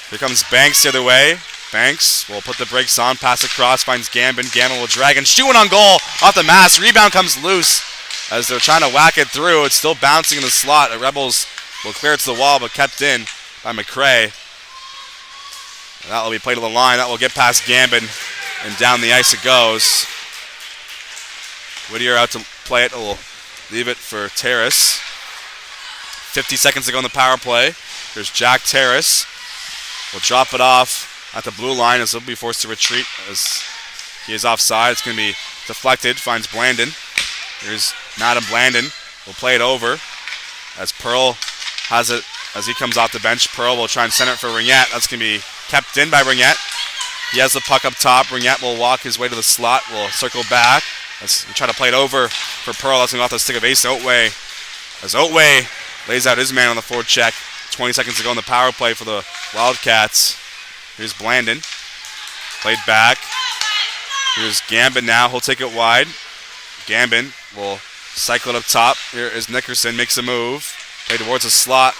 Here comes Banks the other way. Banks will put the brakes on, pass across, finds Gambin. Gambin will drag and shoot one on goal off the mask. Rebound comes loose as they're trying to whack it through. It's still bouncing in the slot. The Rebels will clear it to the wall, but kept in by McCrae. That will be played to the line. That will get past Gambin, and down the ice it goes. Whittier out to play it. Will leave it for Terrace. 50 seconds to go in the power play. There's Jack Terrace. Will drop it off at the blue line as he'll be forced to retreat as he is offside. It's going to be deflected. Finds Blandon. Here's Madam Blandon. Will play it over as Pearl has it as he comes off the bench. Pearl will try and center it for Ringette. That's going to be kept in by Ringette. He has the puck up top. Ringette will walk his way to the slot. Will circle back as we try to play it over for Pearl. That's going to go off the stick of Ace Otway as Otway lays out his man on the forward check. 20 seconds to go in the power play for the Wildcats. Here's Blandon. Played back. Here's Gambin now. He'll take it wide. Gambin will cycle it up top. Here is Nickerson. Makes a move. Play towards the slot.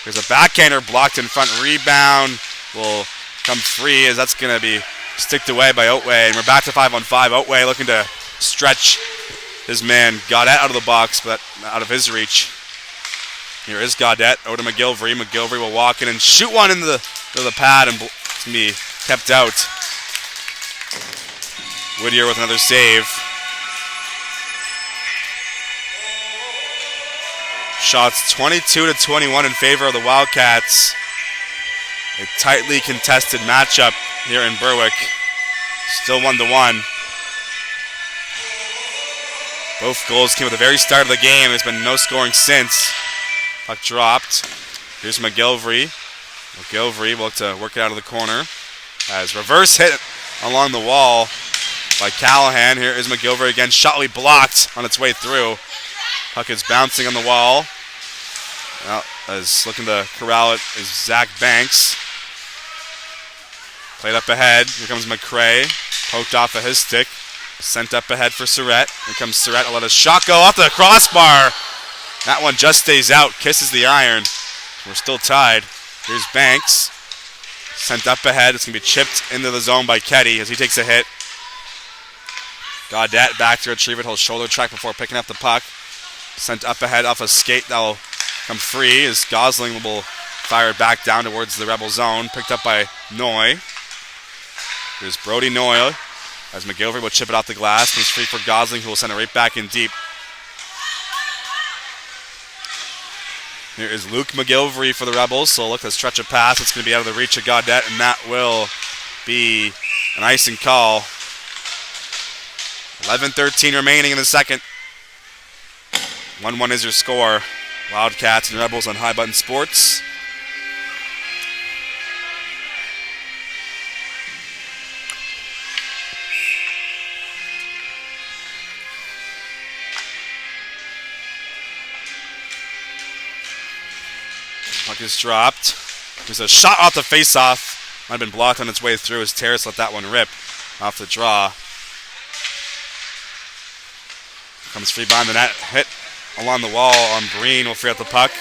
There's a backhander blocked in front. Rebound will come free as that's going to be sticked away by Otway. And we're back to 5-on-5. Otway looking to stretch his man Gaudette out of the box, but out of his reach. Here is Gaudette. Over to McGilvery. McGilvery will walk in and shoot one into the pad, and it's going to be kept out. Whittier with another save. Shots 22-21 in favor of the Wildcats. A tightly contested matchup here in Berwick. Still 1-1. Both goals came at the very start of the game. There's been no scoring since. Puck dropped. Here's McGilvery. McGilvery will look to work it out of the corner. As reverse hit along the wall by Callahan. Here is McGilvery again. Shot will be blocked on its way through. Puck is bouncing on the wall. Well, as looking to corral it is Zach Banks. Played up ahead. Here comes McCrae. Poked off of his stick. Sent up ahead for Surrett. Here comes Surrett. I'll let a shot go off the crossbar. That one just stays out. Kisses the iron. We're still tied. Here's Banks. Sent up ahead. It's going to be chipped into the zone by Ketty as he takes a hit. Gaudette back to retrieve it. He'll shoulder track before picking up the puck. Sent up ahead off a skate. That will come free as Gosling will fire it back down towards the Rebel zone. Picked up by Noy. Here's Brody Noy as McGilvery will chip it off the glass. He's free for Gosling, who will send it right back in deep. Here is Luke McGilvery for the Rebels. So look to stretch a pass. It's going to be out of the reach of Gaudette, and that will be an icing call. 11:13 remaining in the second. 1-1 is your score. Wildcats and Rebels on High Button Sports. Puck is dropped. There's a shot off the face-off. Might have been blocked on its way through as Terrace let that one rip off the draw. Comes free behind the net. Hit along the wall on Breen. Will free up the puck.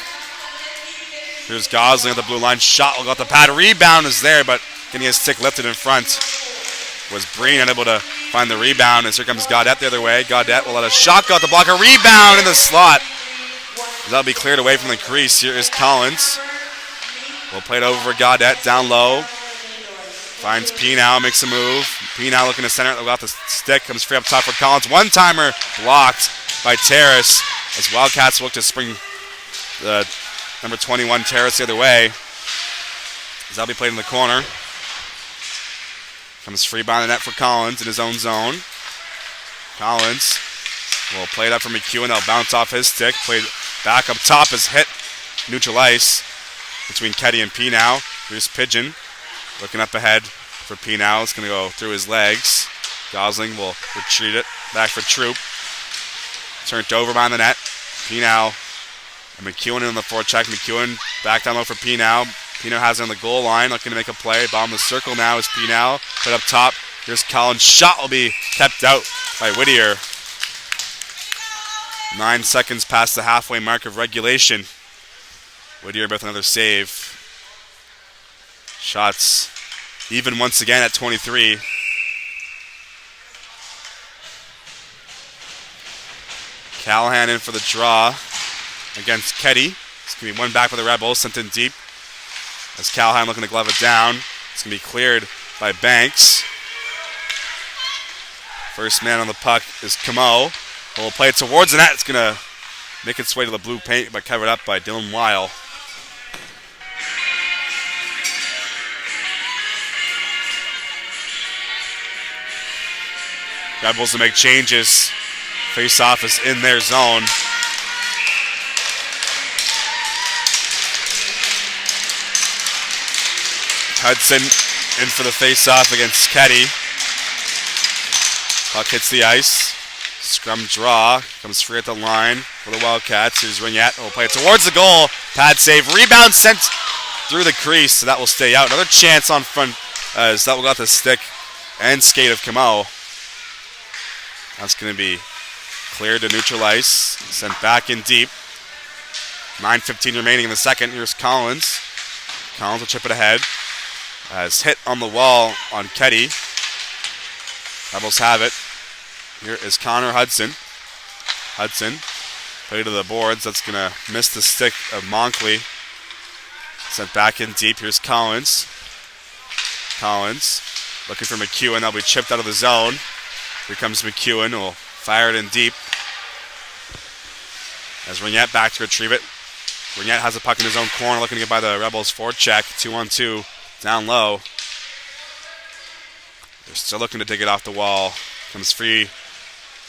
Here's Gosling at the blue line. Shot will go off the pad. Rebound is there, but getting his stick lifted in front was Breen unable to find the rebound. And here comes Gaudette the other way. Gaudette will let a shot go at the block. A rebound in the slot. That'll be cleared away from the crease. Here is Collins. We'll play it over for Gaudette down low. Finds Penow, makes a move. Penow looking to center it off the stick. Comes free up top for Collins. One-timer blocked by Terrace as Wildcats look to spring the number 21 Terrace the other way. As that'll be played in the corner. Comes free behind the net for Collins in his own zone. Collins will play it up for McEwen. They'll bounce off his stick. Played back up top is hit. Neutral ice between Ketty and Penow. Here's Pigeon. Looking up ahead for Penow. It's going to go through his legs. Gosling will retreat it. Back for Troop. Turned over behind the net. Penow and McEwen in the forecheck. McEwen back down low for Penow. Penow has it on the goal line. Looking to make a play. Bottom of the circle now is Penow. Put up top. Here's Collins. Shot will be kept out by Whittier. 9 seconds past the halfway mark of regulation. Whittier with another save. Shots even once again at 23. Callahan in for the draw against Ketty. It's going to be one back for the Rebels, sent in deep. As Callahan looking to glove it down. It's going to be cleared by Banks. First man on the puck is Camo. We'll play it towards the net. It's going to make its way to the blue paint, but covered up by Dylan Weil. Rebels to make changes. Face-off is in their zone. Hudson in for the face-off against Ketty. Puck hits the ice. Scrum draw. Comes free at the line for the Wildcats. Here's Ringette. Will play it towards the goal. Pad save. Rebound sent through the crease. So that will stay out. Another chance on front as that will got the stick and skate of Camo. That's going to be cleared to neutral ice. Sent back in deep. 9:15 remaining in the second. Here's Collins. Collins will chip it ahead. As hit on the wall on Ketty. Rebels have it. Here is Connor Hudson. Hudson. Play to the boards. That's going to miss the stick of Monkley. Sent back in deep. Here's Collins. Collins looking for McEwen. That'll be chipped out of the zone. Here comes McEwen. Will fire it in deep. As Ringette back to retrieve it. Ringette has the puck in his own corner, looking to get by the Rebels forecheck. 2-on-2 down low. They're still looking to dig it off the wall. Comes free.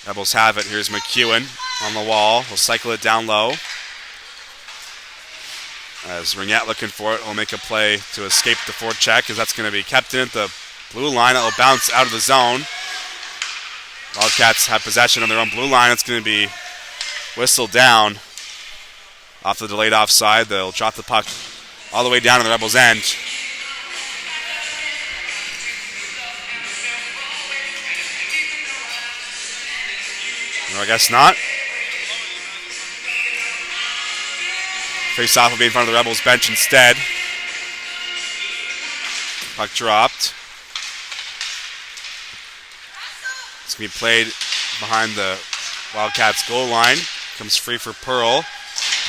Rebels have it. Here's McEwen on the wall. We'll cycle it down low. As Ringette looking for it, will make a play to escape the forecheck, as that's going to be kept in at the blue line. It will bounce out of the zone. Wildcats have possession on their own blue line. It's going to be whistled down off the delayed offside. They'll drop the puck all the way down to the Rebels' end. No, I guess not. Face-off will be in front of the Rebels' bench instead. Puck dropped. It's going to be played behind the Wildcats' goal line. Comes free for Pearl.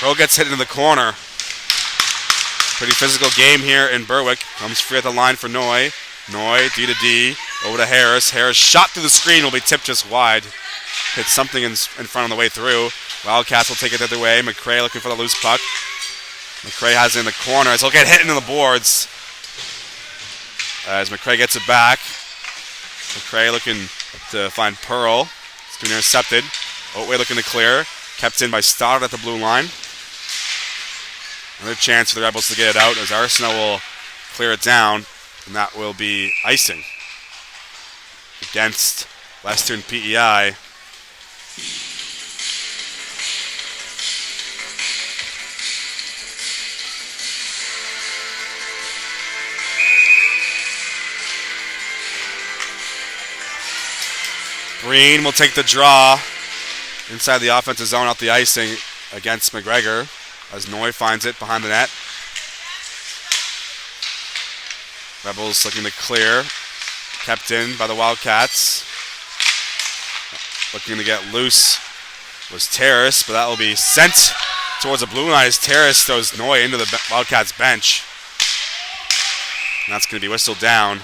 Pearl gets hit into the corner. Pretty physical game here in Berwick. Comes free at the line for Noy. Noy, D to D. Over to Harris. Harris shot through the screen. Will be tipped just wide. Hit something in front on the way through. Wildcats will take it the other way. McRae looking for the loose puck. McRae has it in the corner as he'll get hit into the boards. As McRae gets it back. McRae looking to find Pearl. It's been intercepted. Oatway looking to clear. Kept in by Stoddard at the blue line. Another chance for the Rebels to get it out as Arsenault will clear it down. And that will be icing against Western PEI. Breen will take the draw inside the offensive zone off the icing against McGregor as Noy finds it behind the net. Rebels looking to clear. Kept in by the Wildcats. Looking to get loose was Terrace, but that will be sent towards the blue line as Terrace throws Noy into the Wildcats bench. And that's going to be whistled down.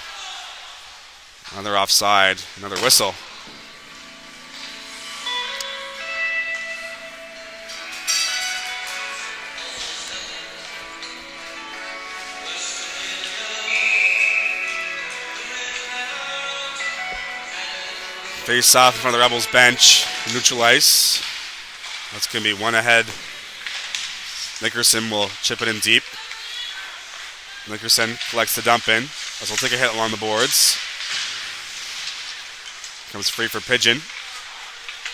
Another offside, another whistle. Face off in front of the Rebels bench, neutral ice. That's going to be one ahead. Nickerson will chip it in deep. Nickerson collects the dump in, as we'll take a hit along the boards. Comes free for Pigeon.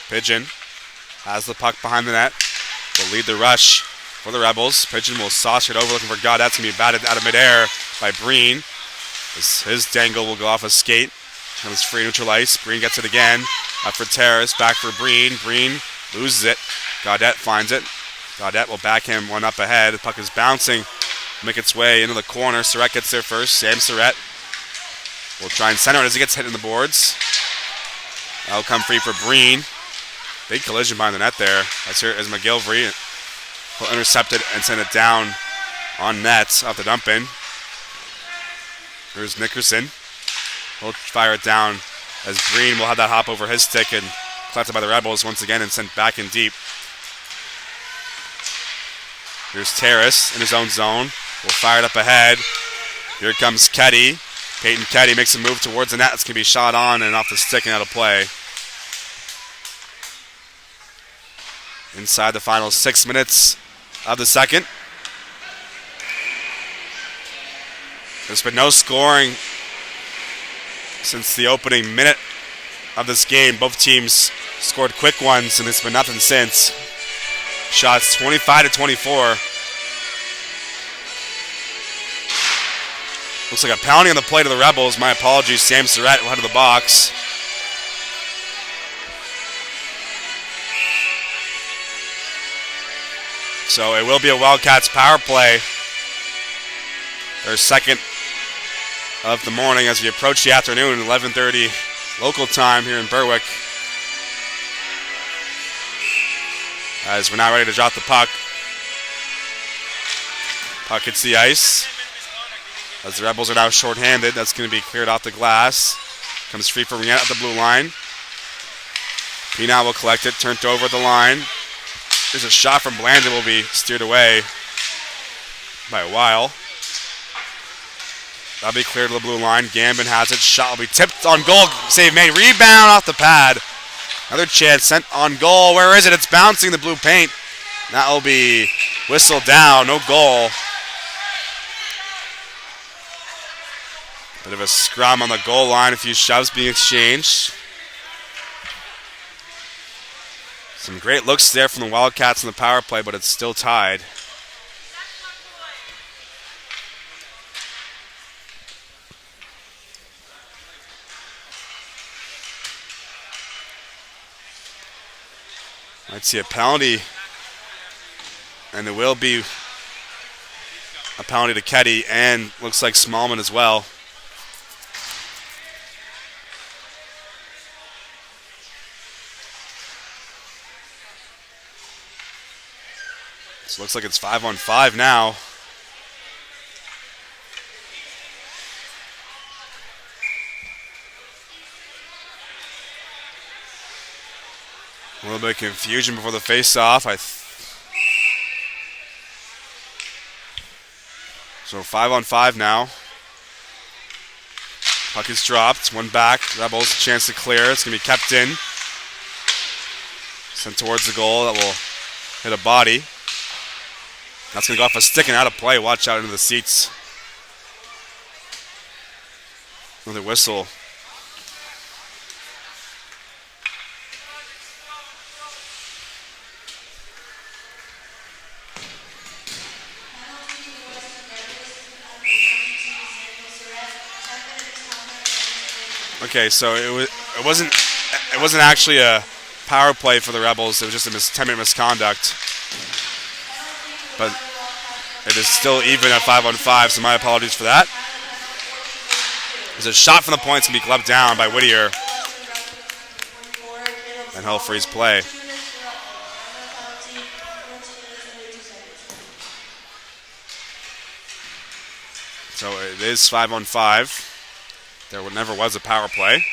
Pigeon has the puck behind the net. Will lead the rush for the Rebels. Pigeon will sauce it over, looking for God. That's going to be batted out of midair by Breen. His dangle will go off a skate. Comes free neutral ice. Breen gets it again. Up for Terrace. Back for Breen. Breen loses it. Gaudette finds it. Gaudette will back him one up ahead. The puck is bouncing make its way into the corner. Surratt gets there first. Sam Surratt will try and center it as he gets hit in the boards. That'll come free for Breen. Big collision behind the net there. That's here as McGilvery will intercept it and send it down on net off the dump in. Here's Nickerson. He'll fire it down as Breen will have that hop over his stick and collected by the Rebels once again and sent back in deep. Here's Terrace in his own zone. Will fire it up ahead. Here comes Ketty. Peyton Ketty makes a move towards the net. It's going to be shot on and off the stick and out of play. Inside the final 6 minutes of the second. There's been no scoring since the opening minute of this game. Both teams scored quick ones, and it's been nothing since. Shots 25-24. Looks like a pounding on the plate of the Rebels. My apologies. Sam Surratt will head to the box. So it will be a Wildcats power play. Their second of the morning as we approach the afternoon, 11:30 local time here in Berwick. As we're now ready to drop the puck. Puck hits the ice. As the Rebels are now shorthanded, that's going to be cleared off the glass. Comes free for Rianna at the blue line. Pina will collect it, turned over at the line. There's a shot from Blandon, will be steered away by a while. That'll be cleared to the blue line. Gambin has it. Shot will be tipped on goal. Save made. Rebound off the pad. Another chance sent on goal. Where is it? It's bouncing the blue paint. That will be whistled down. No goal. Bit of a scrum on the goal line. A few shoves being exchanged. Some great looks there from the Wildcats in the power play, but it's still tied. Might see a penalty, and there will be a penalty to Ketty, and looks like Smallman as well. So looks like it's 5-on-5 now. A little bit of confusion before the face-off. So 5-on-5 now. Puck is dropped. One back. Rebels, chance to clear. It's going to be kept in. Sent towards the goal. That will hit a body. That's going to go off a stick and out of play. Watch out into the seats. Another whistle. Okay, so it wasn't actually a power play for the Rebels. It was just a 10-minute misconduct. But it is still even at 5-on-5, so my apologies for that. There's a shot from the point. It's going to be gloved down by Whittier. And he'll freeze play. So it is 5-on-5. There never was a power play.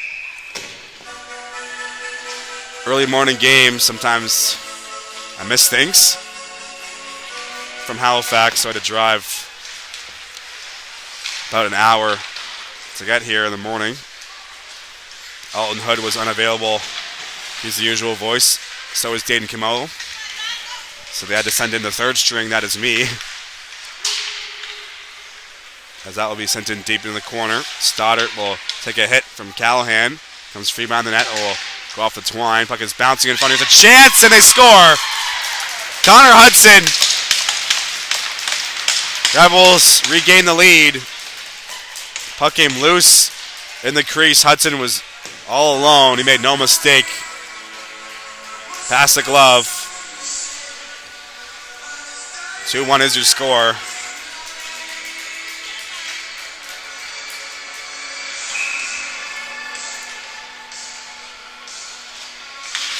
Early morning games, sometimes I miss things. From Halifax, so I had to drive about an hour to get here in the morning. Alton Hood was unavailable. He's the usual voice. So is Dayton Kimo. So they had to send in the third string. That is me. As that will be sent in deep in the corner. Stoddart will take a hit from Callahan. Comes free behind the net. Will go off the twine. Puck is bouncing in front. Here's a chance, and they score. Connor Hudson. Rebels regain the lead. Puck came loose in the crease. Hudson was all alone. He made no mistake. Pass the glove. 2-1 is your score.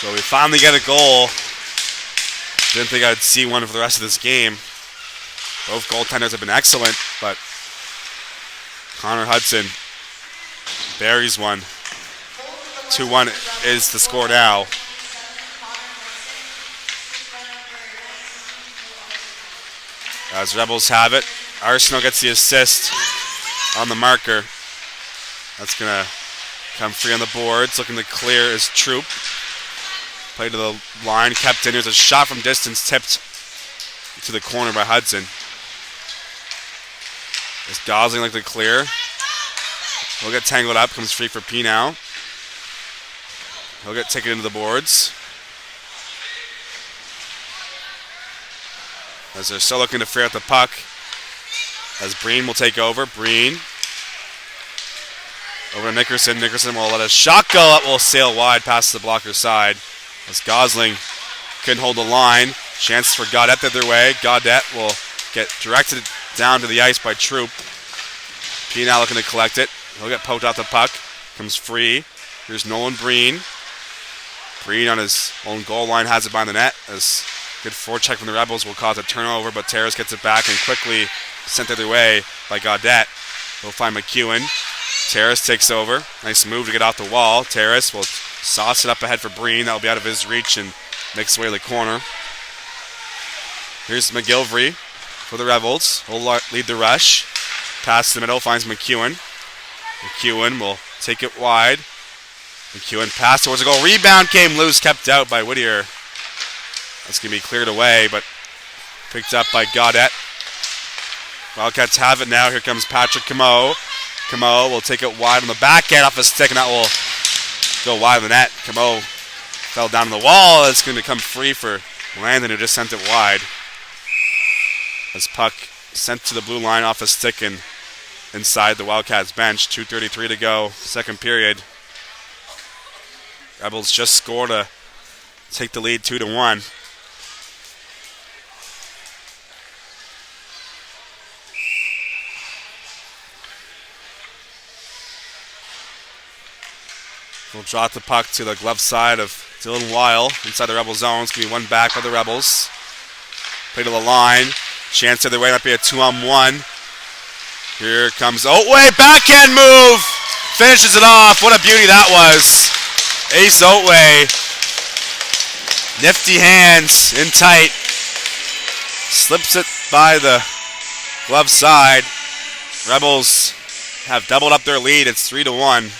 So we finally get a goal. Didn't think I'd see one for the rest of this game. Both goaltenders have been excellent, but Connor Hudson buries one. 2-1 is the score now. As Rebels have it, Arsenal gets the assist on the marker. That's going to come free on the boards. Looking to clear is Troop. Play to the line, kept in. There's a shot from distance, tipped to the corner by Hudson. Is Gosling like to clear. He'll get tangled up, comes free for P now. He'll get taken into the boards. As they're still looking to free out the puck. As Breen will take over. Breen. Over to Nickerson. Nickerson will let a shot go up. Will sail wide past the blocker's side. As Gosling couldn't hold the line. Chance for Gaudette the other way. Gaudette will get directed down to the ice by Troop. P now looking to collect it. He'll get poked off the puck. Comes free. Here's Nolan Breen. Breen on his own goal line has it behind the net. As good forecheck from the Rebels will cause a turnover, but Terrace gets it back and quickly sent the other way by Gaudette. He'll find McEwen. Terrace takes over. Nice move to get off the wall. Terrace will sauce it up ahead for Breen. That will be out of his reach and makes his way to the corner. Here's McGilvery for the Rebels. He'll lead the rush. Pass to the middle, finds McEwen. McEwen will take it wide. McEwen pass towards the goal. Rebound came loose, kept out by Whittier. That's going to be cleared away, but picked up by Gaudette. Wildcats have it now. Here comes Patrick Camo. Camo will take it wide on the backhand off his stick, and that will go wide of the net. Camo fell down on the wall. It's going to become free for Landon, who just sent it wide. As puck sent to the blue line off his stick and inside the Wildcats bench. 2:33 to go, second period. Rebels just scored to take the lead 2-1. We'll drop the puck to the glove side of Dylan Weil inside the Rebel zone. It's going to be one back by the Rebels. Play to the line. Chance to the way, might be a 2-on-1. Here comes Oatway. Backhand move. Finishes it off. What a beauty that was. Ace Oatway. Nifty hands in tight. Slips it by the glove side. Rebels have doubled up their lead. It's 3-1.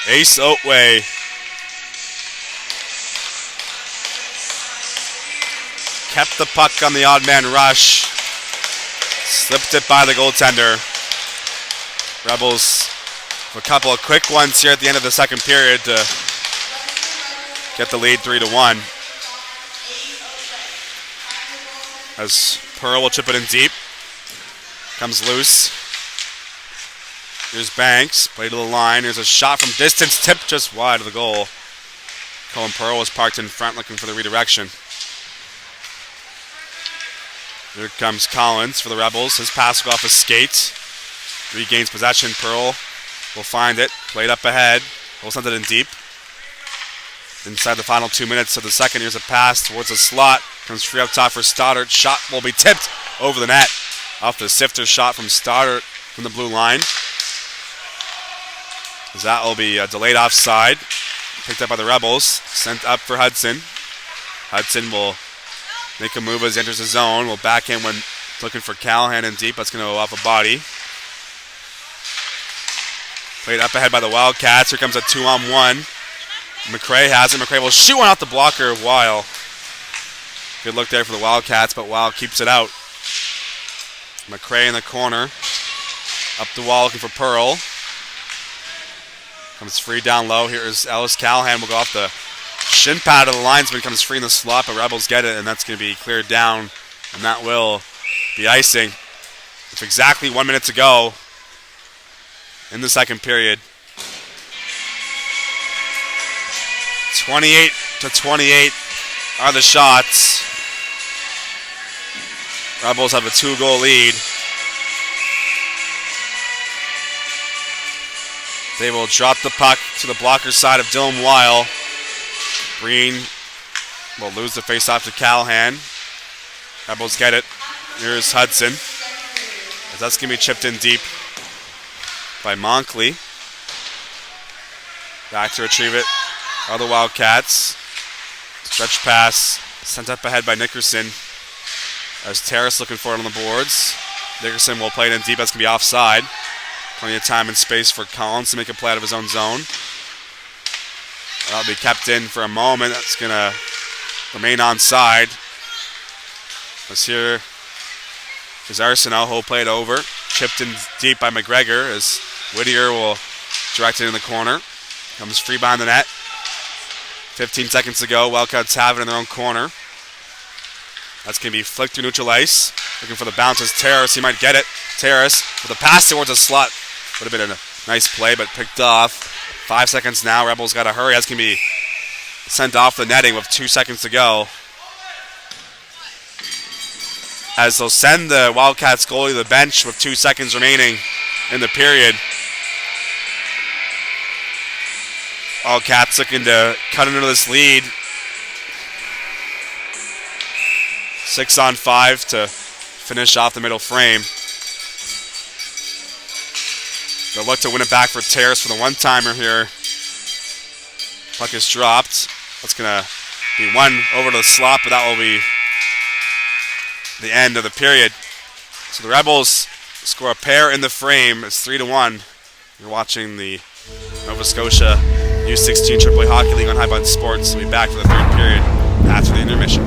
Ace Oatway. Kept the puck on the odd man rush. Slipped it by the goaltender. Rebels a couple of quick ones here at the end of the second period to get the lead 3-1. As Pearl will chip it in deep. Comes loose. Here's Banks. Play to the line. Here's a shot from distance. Tipped just wide of the goal. Colin Pearl was parked in front looking for the redirection. Here comes Collins for the Rebels. His pass will go off his skate. Regains possession. Pearl will find it. Played up ahead. Will send it in deep. Inside the final 2 minutes of the second, here's a pass towards the slot. Comes free up top for Stoddart. Shot will be tipped over the net. Off the sifter shot from Stoddart from the blue line. As that will be a delayed offside. Picked up by the Rebels. Sent up for Hudson. Hudson will make a move as he enters the zone. Will backhand when looking for Callahan in deep. That's going to go off a body. Played up ahead by the Wildcats. Here comes a 2-on-1. McRae has it. McRae will shoot one off the blocker of Weil. Good look there for the Wildcats, but Weil keeps it out. McRae in the corner. Up the wall looking for Pearl. Comes free down low. Here is Ellis. Callahan will go off the shin pad of the linesman. Comes free in the slot, but Rebels get it, and that's going to be cleared down. And that will be icing. With exactly 1 minute to go in the second period. 28-28 are the shots. Rebels have a 2-goal lead. They will drop the puck to the blocker side of Dylan Weil. Breen will lose the faceoff to Callahan. Rebels get it. Here's Hudson. That's going to be chipped in deep by Monkley. Back to retrieve it. Other Wildcats. Stretch pass. Sent up ahead by Nickerson. As Terrace looking for it on the boards. Nickerson will play it in deep. That's going to be offside. Plenty of time and space for Collins to make a play out of his own zone. That'll be kept in for a moment. That's going to remain onside. Let's hear is Arsenault who'll play it over. Chipped in deep by McGregor as Whittier will direct it in the corner. Comes free behind the net. 15 seconds to go. Wildcats have it in their own corner. That's going to be flicked through neutral ice. Looking for the bounce as Terrace. He might get it. Terrace with a pass towards a slot. Would have been a nice play, but picked off. 5 seconds now. Rebels got to hurry. That's going to be sent off the netting with 2 seconds to go. As they'll send the Wildcats goalie to the bench with 2 seconds remaining in the period. Wildcats looking to cut into this lead. 6-on-5 to finish off the middle frame. They'll look to win it back for Terrace for the one-timer here. Puck is dropped. That's going to be one over to the slot, but that will be the end of the period. So the Rebels score a pair in the frame. It's 3-1. You're watching the Nova Scotia U16 AAA Hockey League on High Bun Sports. We'll be back for the third period after the intermission.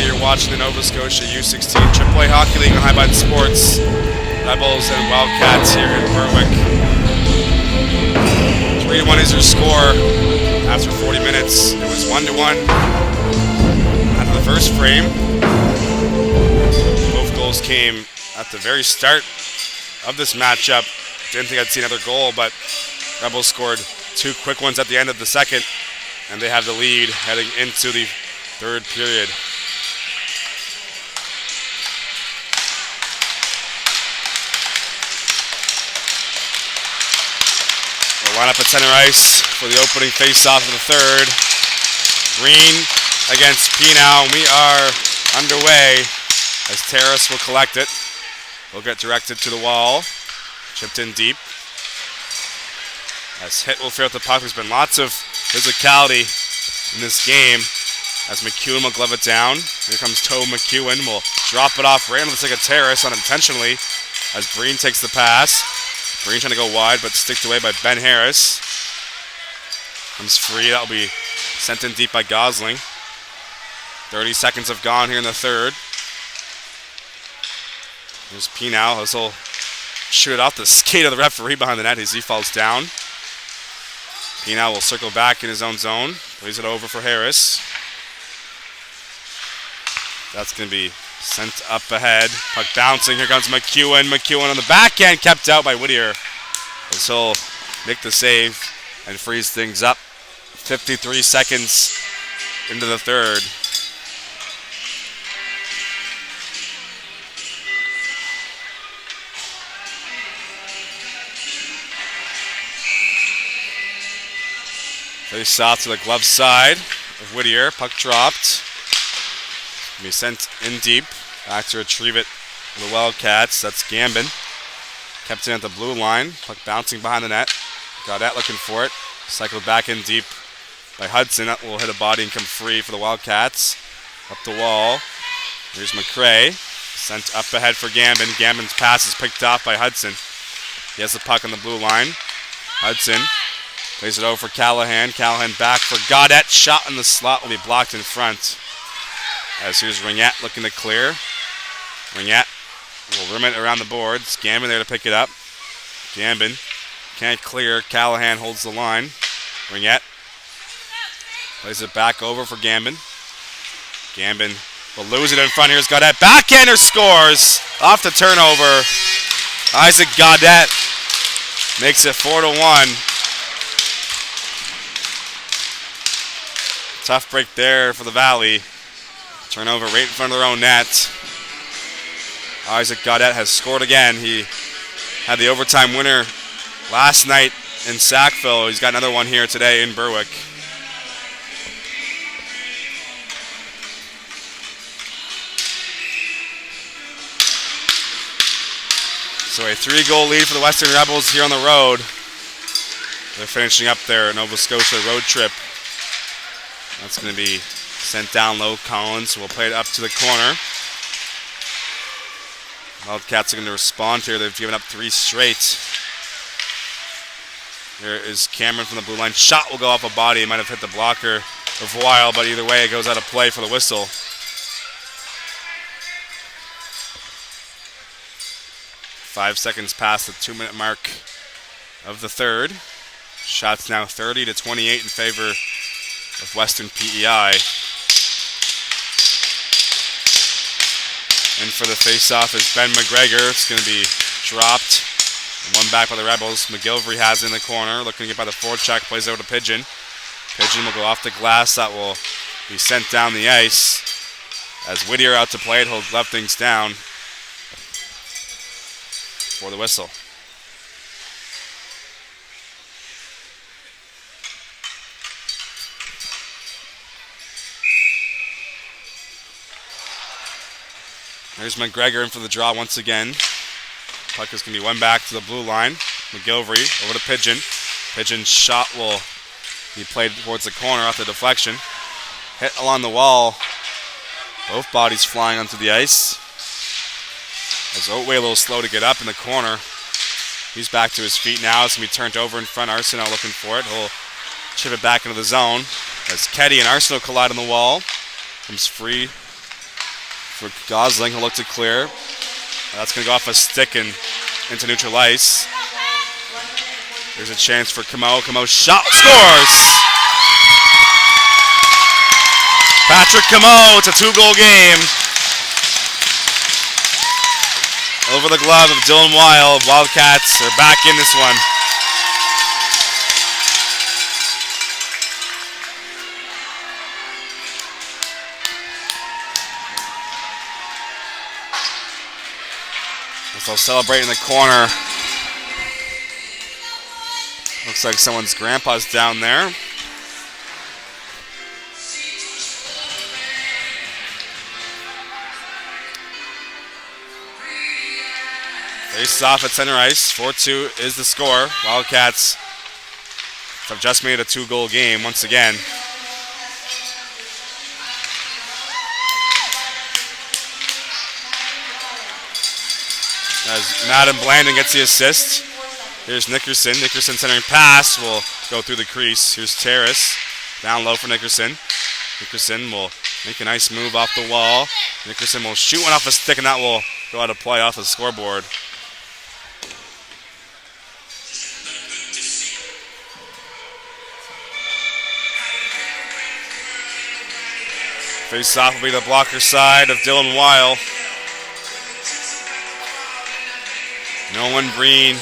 you're watching the Nova Scotia U16 AAA Hockey League on Highbutton Sports. Rebels and Wildcats here in Berwick. 3-1 is your score after 40 minutes. It was 1-1 after the first frame. Both goals came at the very start of this matchup. Didn't think I'd see another goal, but Rebels scored 2 quick ones at the end of the second, and they have the lead heading into the third period. We'll line up at center ice for the opening face-off of the third. Green against Pinau. We are underway as Terrace will collect it. Will get directed to the wall. Chipped in deep. As hit will fare with the puck. There's been lots of physicality in this game. As McEwen will glove it down. Here comes Toe McEwen. Will drop it off right on the stick of Terrace unintentionally. As Breen takes the pass. Breen trying to go wide, but sticked away by Ben Harris. Comes free. That will be sent in deep by Gosling. 30 seconds have gone here in the third. Here's Pinau. This will shoot it off the skate of the referee behind the net as he falls down. Pinau will circle back in his own zone. Plays it over for Harris. That's going to be sent up ahead. Puck bouncing. Here comes McEwen. McEwen on the backhand, kept out by Whittier. As he'll make the save and freeze things up. 53 seconds into the third. Face off to the glove side of Whittier. Puck dropped. Be sent in deep. Back to retrieve it for the Wildcats. That's Gambin. Kept in at the blue line. Puck bouncing behind the net. Gaudette looking for it. Cycled back in deep by Hudson. That will hit a body and come free for the Wildcats. Up the wall. Here's McRae. Sent up ahead for Gambin. Gambin's pass is picked off by Hudson. He has the puck on the blue line. Hudson plays it over for Callahan. Callahan back for Gaudette. Shot in the slot will be blocked in front. As here's Ringette looking to clear. Ringette will rim it around the boards. Gambin there to pick it up. Gambin can't clear. Callahan holds the line. Ringette plays it back over for Gambin. Gambin will lose it in front. Here's Gaudette. Backhander scores off the turnover. Isaac Gaudette makes it 4-1. Tough break there for the Valley. Turnover right in front of their own net. Isaac Gaudette has scored again. He had the overtime winner last night in Sackville. He's got another one here today in Berwick. So a 3-goal lead for the Western Rebels here on the road. They're finishing up their Nova Scotia road trip. That's going to be sent down low. Collins will play it up to the corner. Wildcats are going to respond here. They've given up 3 straight. Here is Cameron from the blue line. Shot will go off a body. It might have hit the blocker of Weil, but either way it goes out of play for the whistle. Five seconds past the 2-minute mark of the third. Shots now 30-28 in favor of Western PEI. And for the face-off is Ben McGregor. It's going to be dropped. And one back by the Rebels. McGilvery has it in the corner. Looking to get by the forecheck. Plays over to Pigeon. Pigeon will go off the glass. That will be sent down the ice. As Whittier out to play it. He'll glove things down for the whistle. There's McGregor in for the draw once again. Puck is going to be one back to the blue line. McGilvery over to Pigeon. Pigeon's shot will be played towards the corner off the deflection. Hit along the wall. Both bodies flying onto the ice. As Otway a little slow to get up in the corner. He's back to his feet now. It's going to be turned over in front. Arsenault looking for it. He'll chip it back into the zone. As Keddy and Arsenault collide on the wall. Comes free for Gosling. He'll look to clear. That's going to go off a stick and into neutral ice. There's a chance for Camo. Camo shot, scores! Patrick Camo, it's a 2-goal game. Over the glove of Dylan Weil. Wildcats are back in this one. They'll celebrate in the corner. Looks like someone's grandpa's down there. Face off at center ice. 4-2 is the score. Wildcats have just made a 2-goal game once again. As Madden Blandon gets the assist. Here's Nickerson. Nickerson centering pass will go through the crease. Here's Terrace. Down low for Nickerson. Nickerson will make a nice move off the wall. Nickerson will shoot one off a stick, and that will go out of play off the scoreboard. Face off will be the blocker side of Dylan Weil. Nolan Breen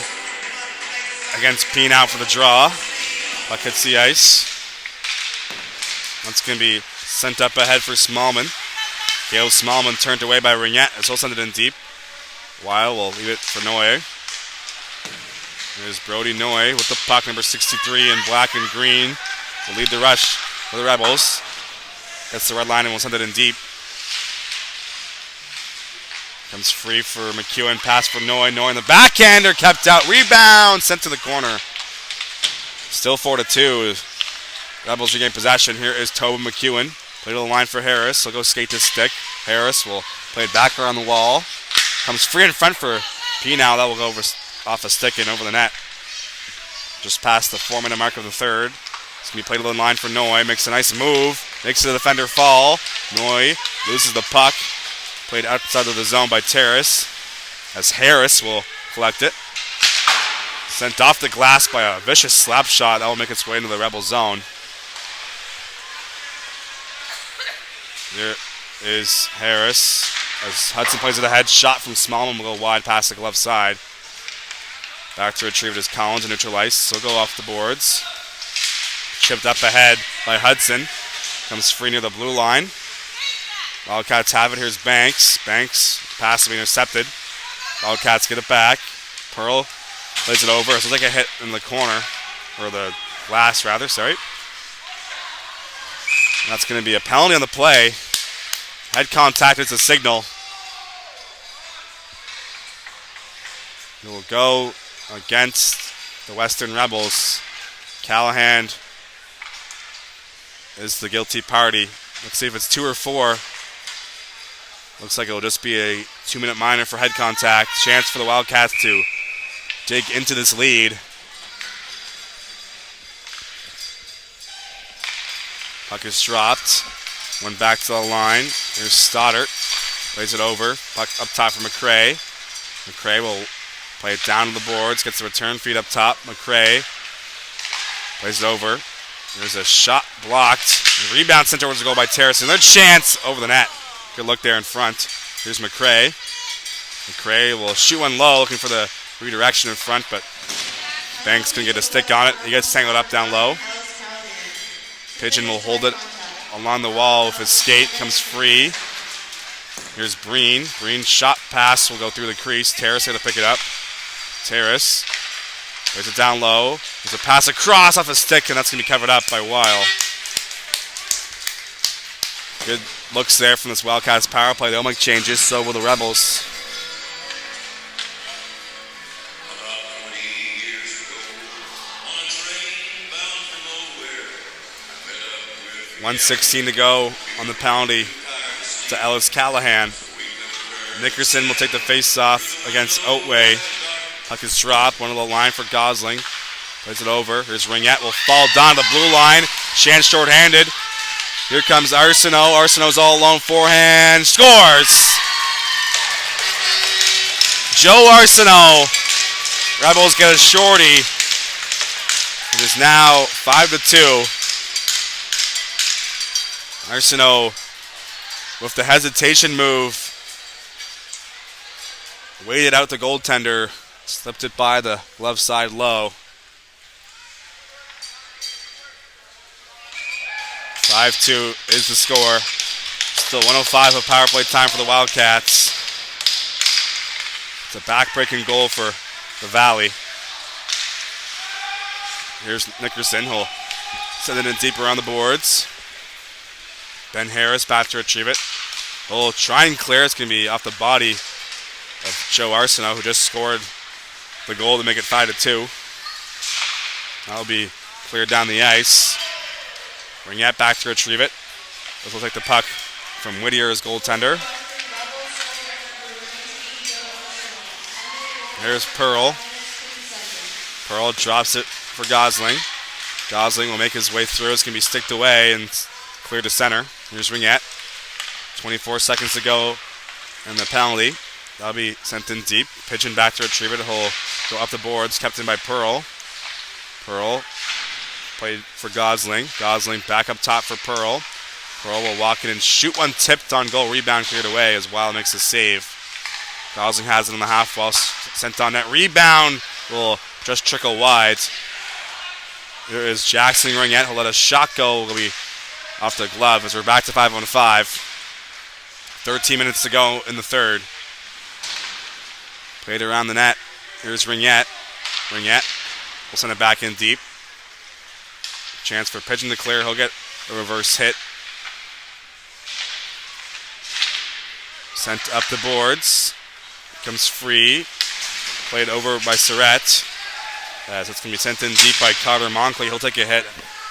against Penow for the draw. Puck hits the ice. That's going to be sent up ahead for Smallman. Caleb Smallman turned away by Rignette. It's all sent it in deep. Weil will leave it for Noe. There's Brody Noe with the puck, number 63 in black and green. Will lead the rush for the Rebels. Gets the red line and will send it in deep. Comes free for McEwen. Pass for Noy. Noy in the backhander. Kept out. Rebound. Sent to the corner. Still 4-2. Rebels regain possession. Here is Tobin McEwen. Play to the line for Harris. He'll go skate this stick. Harris will play it back around the wall. Comes free in front for Penow. That will go over, off a stick and over the net. Just past the 4-minute mark of the third. It's going to be played to the line for Noy. Makes a nice move. Makes the defender fall. Noy loses the puck. Played outside of the zone by Terrace, as Harris will collect it. Sent off the glass by a vicious slap shot. That will make its way into the Rebel zone. There is Harris, as Hudson plays it ahead. Shot from Smallman will go wide past the glove side. Back to retrieve it is Collins in neutral ice. So go off the boards. Chipped up ahead by Hudson. Comes free near the blue line. Wildcats have it. Here's Banks. Banks, pass to be intercepted. Wildcats get it back. Pearl plays it over. So it's like a hit in the corner, or the glass rather, sorry. And that's going to be a penalty on the play. Head contact, it's a signal. It will go against the Western Rebels. Callahan is the guilty party. Let's see if it's 2 or 4. Looks like it will just be a 2-minute minor for head contact. Chance for the Wildcats to dig into this lead. Puck is dropped. Went back to the line. Here's Stoddart. Plays it over. Puck up top for McRae. McRae will play it down to the boards. Gets the return feed up top. McRae plays it over. There's a shot blocked. The rebound sent towards the goal by Terrace. Another chance over the net. Good look there in front. Here's McRae. McRae will shoot one low, looking for the redirection in front, but Banks can get a stick on it. He gets tangled up down low. Pigeon will hold it along the wall with his skate. Comes free. Here's Breen. Breen's shot pass will go through the crease. Terrace going to pick it up. Terrace. There's it down low. There's a pass across off a stick, and that's going to be covered up by Weil. Good looks there from this Wildcats power play. They'll make changes, so will the Rebels. .116 to go on the penalty to Ellis Callahan. Nickerson will take the face-off against Otway. Puck is dropped. One of the line for Gosling. Plays it over. Here's Rignette. Will fall down the blue line. Chance short-handed. Here comes Arsenault. Arsenault's all alone. Forehand. Scores! Joe Arsenault. Rebels get a shorty. It is now 5-2. Arsenault with the hesitation move. Waited out the goaltender. Slipped it by the left side low. 5-2 is the score. Still 1:05 of power play time for the Wildcats. It's a back-breaking goal for the Valley. Here's Nickerson. He'll send it in deep around the boards. Ben Harris back to retrieve it. He'll try and clear. It's going to be off the body of Joe Arsenault, who just scored the goal to make it 5-2. That'll be cleared down the ice. Ringette back to retrieve it. This will take the puck from Whittier's goaltender. There's Pearl. Pearl drops it for Gosling. Gosling will make his way through. It's going to be sticked away and cleared to center. Here's Ringette. 24 seconds to go in the penalty. That'll be sent in deep. Pigeon back to retrieve it. He'll go up the boards. Kept in by Pearl. Pearl played for Gosling. Gosling back up top for Pearl. Pearl will walk in and shoot one tipped on goal. Rebound cleared away as Wild makes a save. Gosling has it on the half wall. Sent on net. Rebound will just trickle wide. There is Jackson Ringette. He'll let a shot go. It'll be off the glove as we're back to 5-on-5. 13 minutes to go in the third. Played around the net. Here's Ringette. Ringette will send it back in deep. Chance for Pigeon to clear. He'll get a reverse hit. Sent up the boards. Comes free. Played over by Surratt. As it's going to be sent in deep by Carter Monkley. He'll take a hit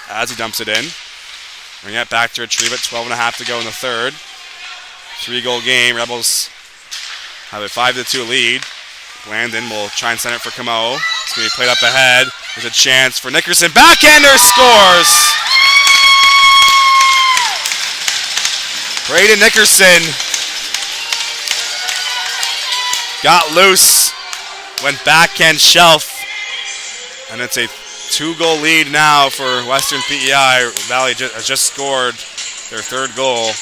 as he dumps it in. Ringette back to retrieve it. 12.5 to go in the third. 3-goal game. Rebels have a 5-2 lead. Landon will try and send it for Camo. It's going to be played up ahead. There's a chance for Nickerson. Backhander scores! Braden Nickerson got loose, went backhand shelf, and it's a 2-goal lead now for Western PEI. Valley has just scored their third goal.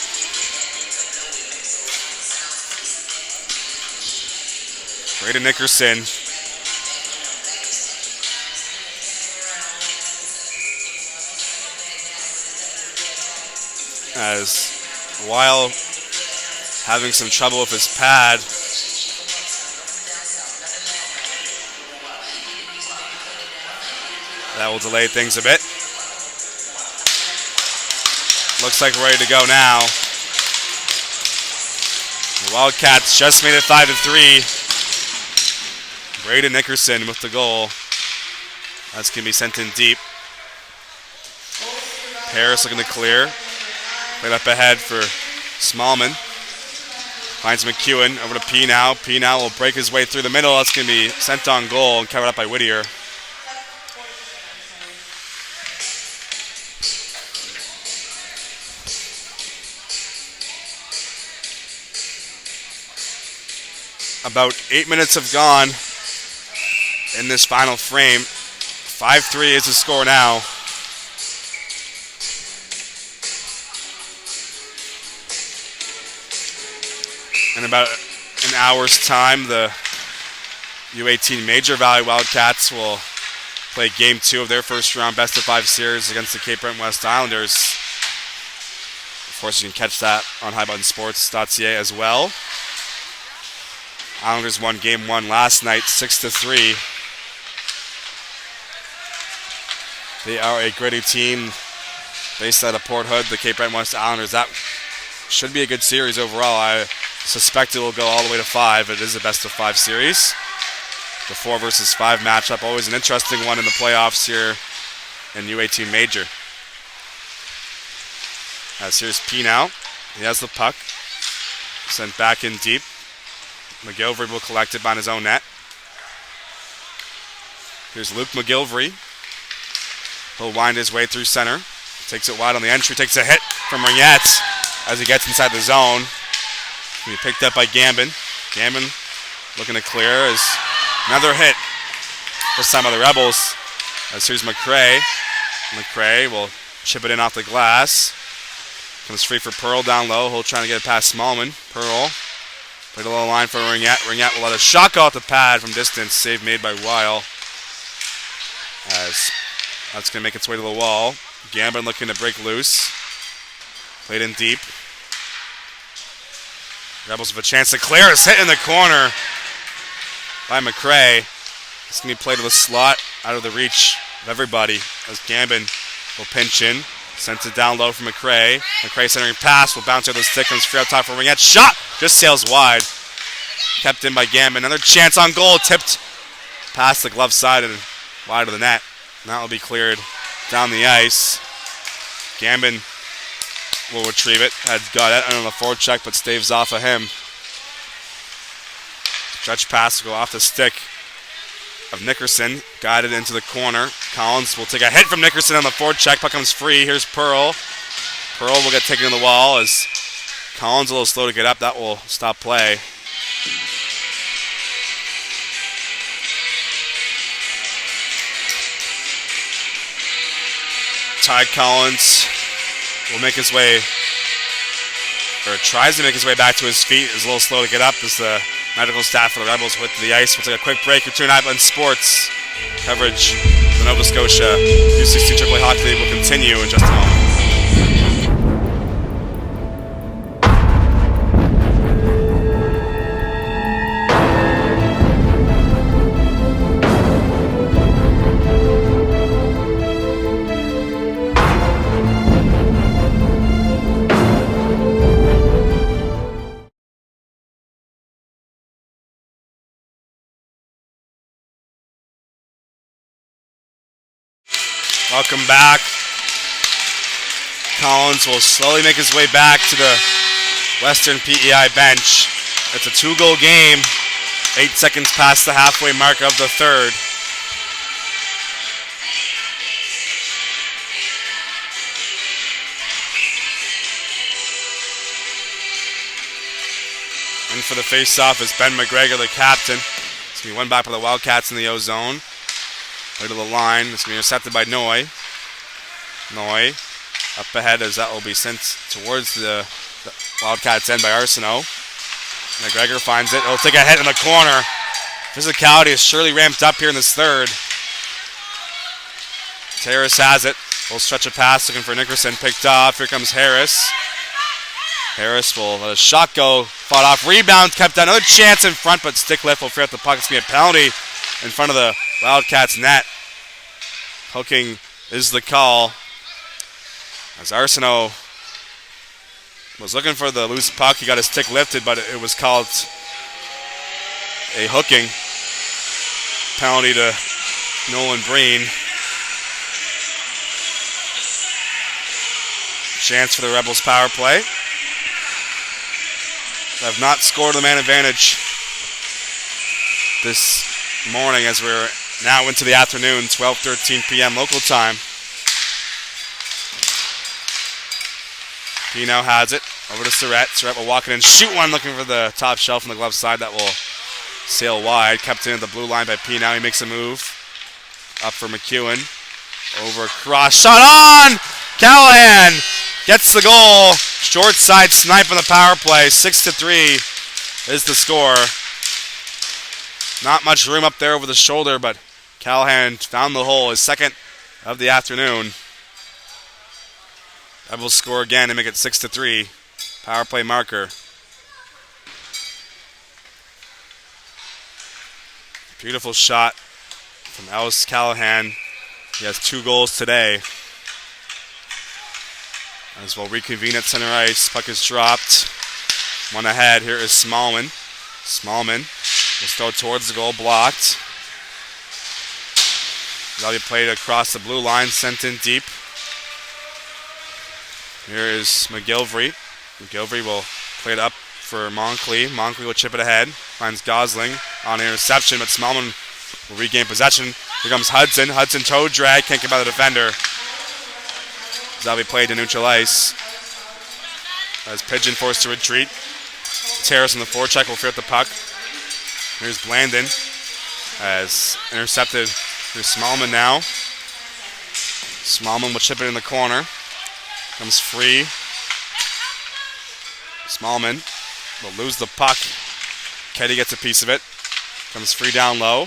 Braden Nickerson. As Weil having some trouble with his pad. That will delay things a bit. Looks like we're ready to go now. The Wildcats just made it 5-3. Braden Nickerson with the goal. That's going to be sent in deep. Paris looking to clear. Played up ahead for Smallman. Finds McEwen over to P now. P now will break his way through the middle. That's going to be sent on goal and covered up by Whittier. About 8 minutes have gone in this final frame. 5-3 is the score now. In about an hour's time, the U18 Major Valley Wildcats will play Game 2 of their first round best-of-5 series against the Cape Breton West Islanders. Of course, you can catch that on highbuttonsports.ca as well. Islanders won Game 1 last night, 6-3. They are a gritty team based out of Port Hood, the Cape Breton West Islanders. That should be a good series overall. I suspect it will go all the way to 5. It is a best-of-5 series. The 4 versus 5 matchup, always an interesting one in the playoffs here in U18 Major. Here's P now. He has the puck. Sent back in deep. McGilvery will collect it by his own net. Here's Luke McGilvery. He'll wind his way through center. Takes it wide on the entry. Takes a hit from Ringette as he gets inside the zone. He'll be picked up by Gambin. Gambin looking to clear is another hit. This time by the Rebels. As here's McCray. McCray will chip it in off the glass. Comes free for Pearl down low. He'll try to get it past Smallman. Pearl. Played a little line for Ringette. Ringette will let a shot go off the pad from distance. Save made by Weil. As that's going to make its way to the wall. Gambin looking to break loose. Played in deep. Rebels with a chance to clear. It's hit in the corner by McCray. It's going to be played to the slot, out of the reach of everybody, as Gambin will pinch in. Sends it down low for McCray. McCray centering pass will bounce over the stick. Comes free out top for Ringette. Shot! Just sails wide. Kept in by Gambin. Another chance on goal. Tipped past the glove side and wide of the net. And that will be cleared down the ice. Gambin will retrieve it. Had got it on the forecheck, but staves off of him. Stretch pass will go off the stick of Nickerson. Guided into the corner. Collins will take a hit from Nickerson on the forecheck. Puck comes free. Here's Pearl. Pearl will get taken to the wall as Collins a little slow to get up. That will stop play. Ty Collins will make his way, or tries to make his way back to his feet. Is a little slow to get up as the medical staff for the Rebels with the ice. We'll take a quick break. Return Island Sports coverage of the Nova Scotia U16 AAA Hockey League will continue in just a moment. Welcome back. Collins will slowly make his way back to the Western PEI bench. It's a 2-goal game. 8 seconds past the halfway mark of the third. In for the face-off is Ben McGregor, the captain. It's going to be one back by the Wildcats in the O-zone. Way to the line. It's going to be intercepted by Noy. Noy up ahead as that will be sent towards the Wildcats end by Arsenault. McGregor finds it. He'll take a hit in the corner. Physicality is surely ramped up here in this third. Harris has it. We'll stretch a pass looking for Nickerson. Picked off. Here comes Harris. Harris will let a shot go. Fought off. Rebound kept down. Another chance in front, but stick lift will free up the puck. It's going to be a penalty in front of the Wildcats net. Hooking is the call. As Arsenault was looking for the loose puck, he got his stick lifted, but it was called a hooking. Penalty to Nolan Breen. Chance for the Rebels power play. They have not scored the man advantage this morning as we're now into the afternoon, 12:13 p.m. local time. He now has it. Over to Surratt. Surratt will walk in and shoot one, looking for the top shelf on the glove side. That will sail wide. Kept in at the blue line by P. Now he makes a move. Up for McEwen. Over cross. Shot on! Callahan gets the goal. Short side snipe on the power play. 6-3 is the score. Not much room up there over the shoulder, but Callahan found the hole. His second of the afternoon. Rebels score again and make it 6-3. Power play marker. Beautiful shot from Ellis Callahan. He has 2 goals today. As we'll reconvene at center ice. Puck is dropped. One ahead. Here is Smallman. Smallman will throw towards the goal. Blocked. That'll be played across the blue line. Sent in deep. Here is McGilvery. McGilvery will play it up for Monkley. Monkley will chip it ahead. Finds Gosling on an interception, but Smallman will regain possession. Here comes Hudson. Hudson toe drag. Can't get by the defender. That'll be played to neutral ice. As Pigeon forced to retreat. Terrace on the forecheck will free up the puck. Here's Blandon as intercepted through Smallman now. Smallman will chip it in the corner. Comes free. Smallman will lose the puck. Ketty gets a piece of it. Comes free down low.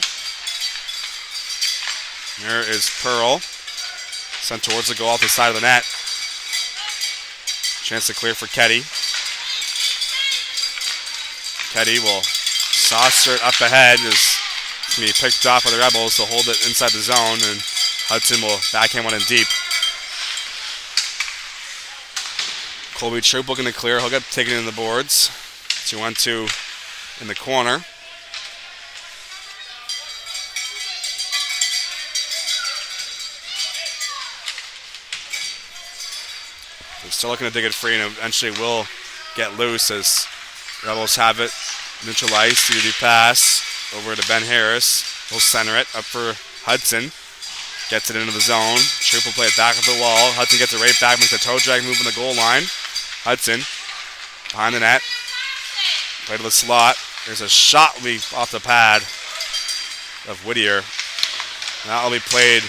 There is Pearl. Sent towards the goal off the side of the net. Chance to clear for Ketty. Ketty will saucer it up ahead. It's going to be picked off by the Rebels to hold it inside the zone, and Hudson will backhand one in deep. Colby Troop looking to clear. He'll get taken in the boards. 2-1-2 in the corner. They're still looking to dig it free, and eventually will get loose as Rebels have it. Neutral ice, DD pass over to Ben Harris. He'll center it up for Hudson. Gets it into the zone. Troop will play it back up the wall. Hudson gets it right back, makes a toe drag move in the goal line. Hudson behind the net. Play to the slot. There's a shot leap off the pad of Whittier. That will be played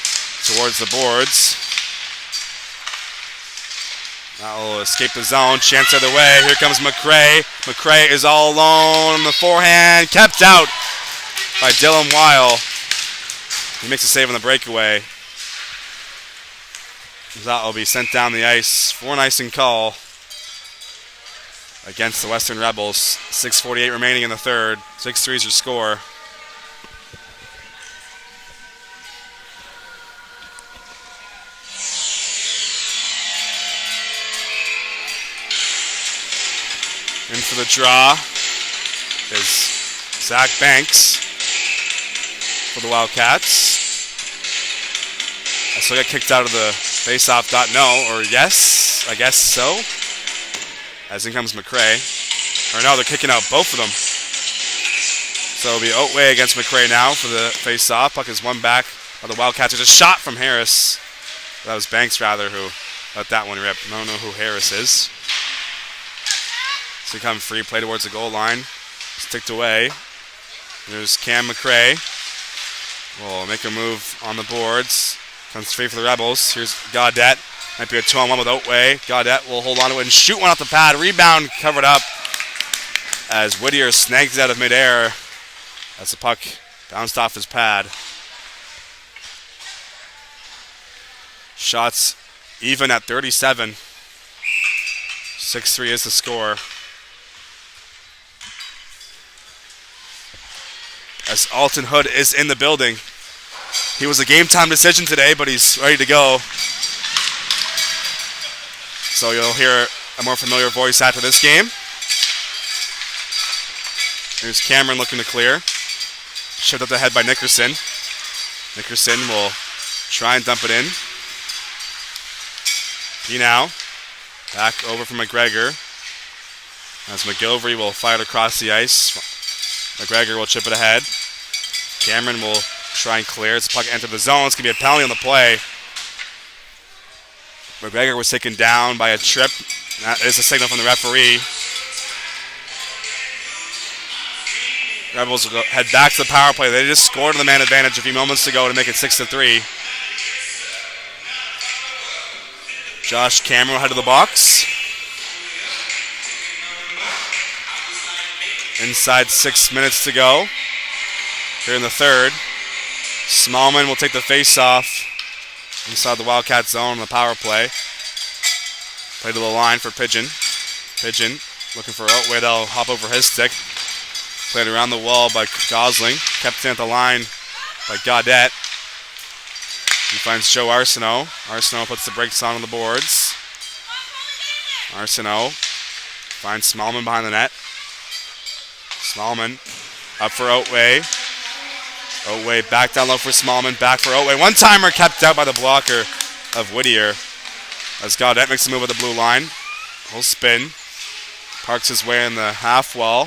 towards the boards. That will escape the zone. Chance the other way. Here comes McCray. McCray is all alone on the forehand. Kept out by Dylan Weil. He makes a save on the breakaway. That will be sent down the ice for an icing call against the Western Rebels. 6:48 remaining in the third. 6-3 is your score. In for the draw is Zach Banks for the Wildcats. I still got kicked out of the face-off dot. No, or yes, I guess so. As in comes McCray. Or no, they're kicking out both of them. So it'll be Otway against McCray now for the face-off. Puck is won back by the Wildcats. There's a shot from Harris. That was Banks, rather, who let that one rip. I don't know who Harris is. So he come free, play towards the goal line. Sticked away. There's Cam McCray. Will make a move on the boards. Comes free for the Rebels. Here's Gaudette. Might be a 2-on-1 with Otway. Gaudette will hold on to it and shoot one off the pad. Rebound covered up as Whittier snags it out of midair as the puck bounced off his pad. Shots even at 37. 6-3 is the score. As Alton Hood is in the building. He was a game time decision today, but he's ready to go. So you'll hear a more familiar voice after this game. Here's Cameron looking to clear. Shoved up the head by Nickerson. Nickerson will try and dump it in. Now back over from McGregor. As McGilvery will fire it across the ice. McGregor will chip it ahead. Cameron will try and clear. It's a puck enter the zone. It's going to be a penalty on the play. McGregor was taken down by a trip. That is a signal from the referee. Rebels will head back to the power play. They just scored on the man advantage a few moments ago to make it 6-3. Josh Cameron will head to the box. Inside 6 minutes to go here in the third. Smallman will take the face-off inside the Wildcat zone on the power play. Play to the line for Pigeon. Pigeon looking for Otway. They'll hop over his stick. Played around the wall by Gosling. Kept in at the line by Gaudette. He finds Joe Arsenault. Arsenault puts the brakes on the boards. Arsenault finds Smallman behind the net. Smallman up for Otway. Otway back down low for Smallman. Back for Otway. One-timer kept out by the blocker of Whittier. As Gaudette makes a move at the blue line. He'll spin. Parks his way in the half wall.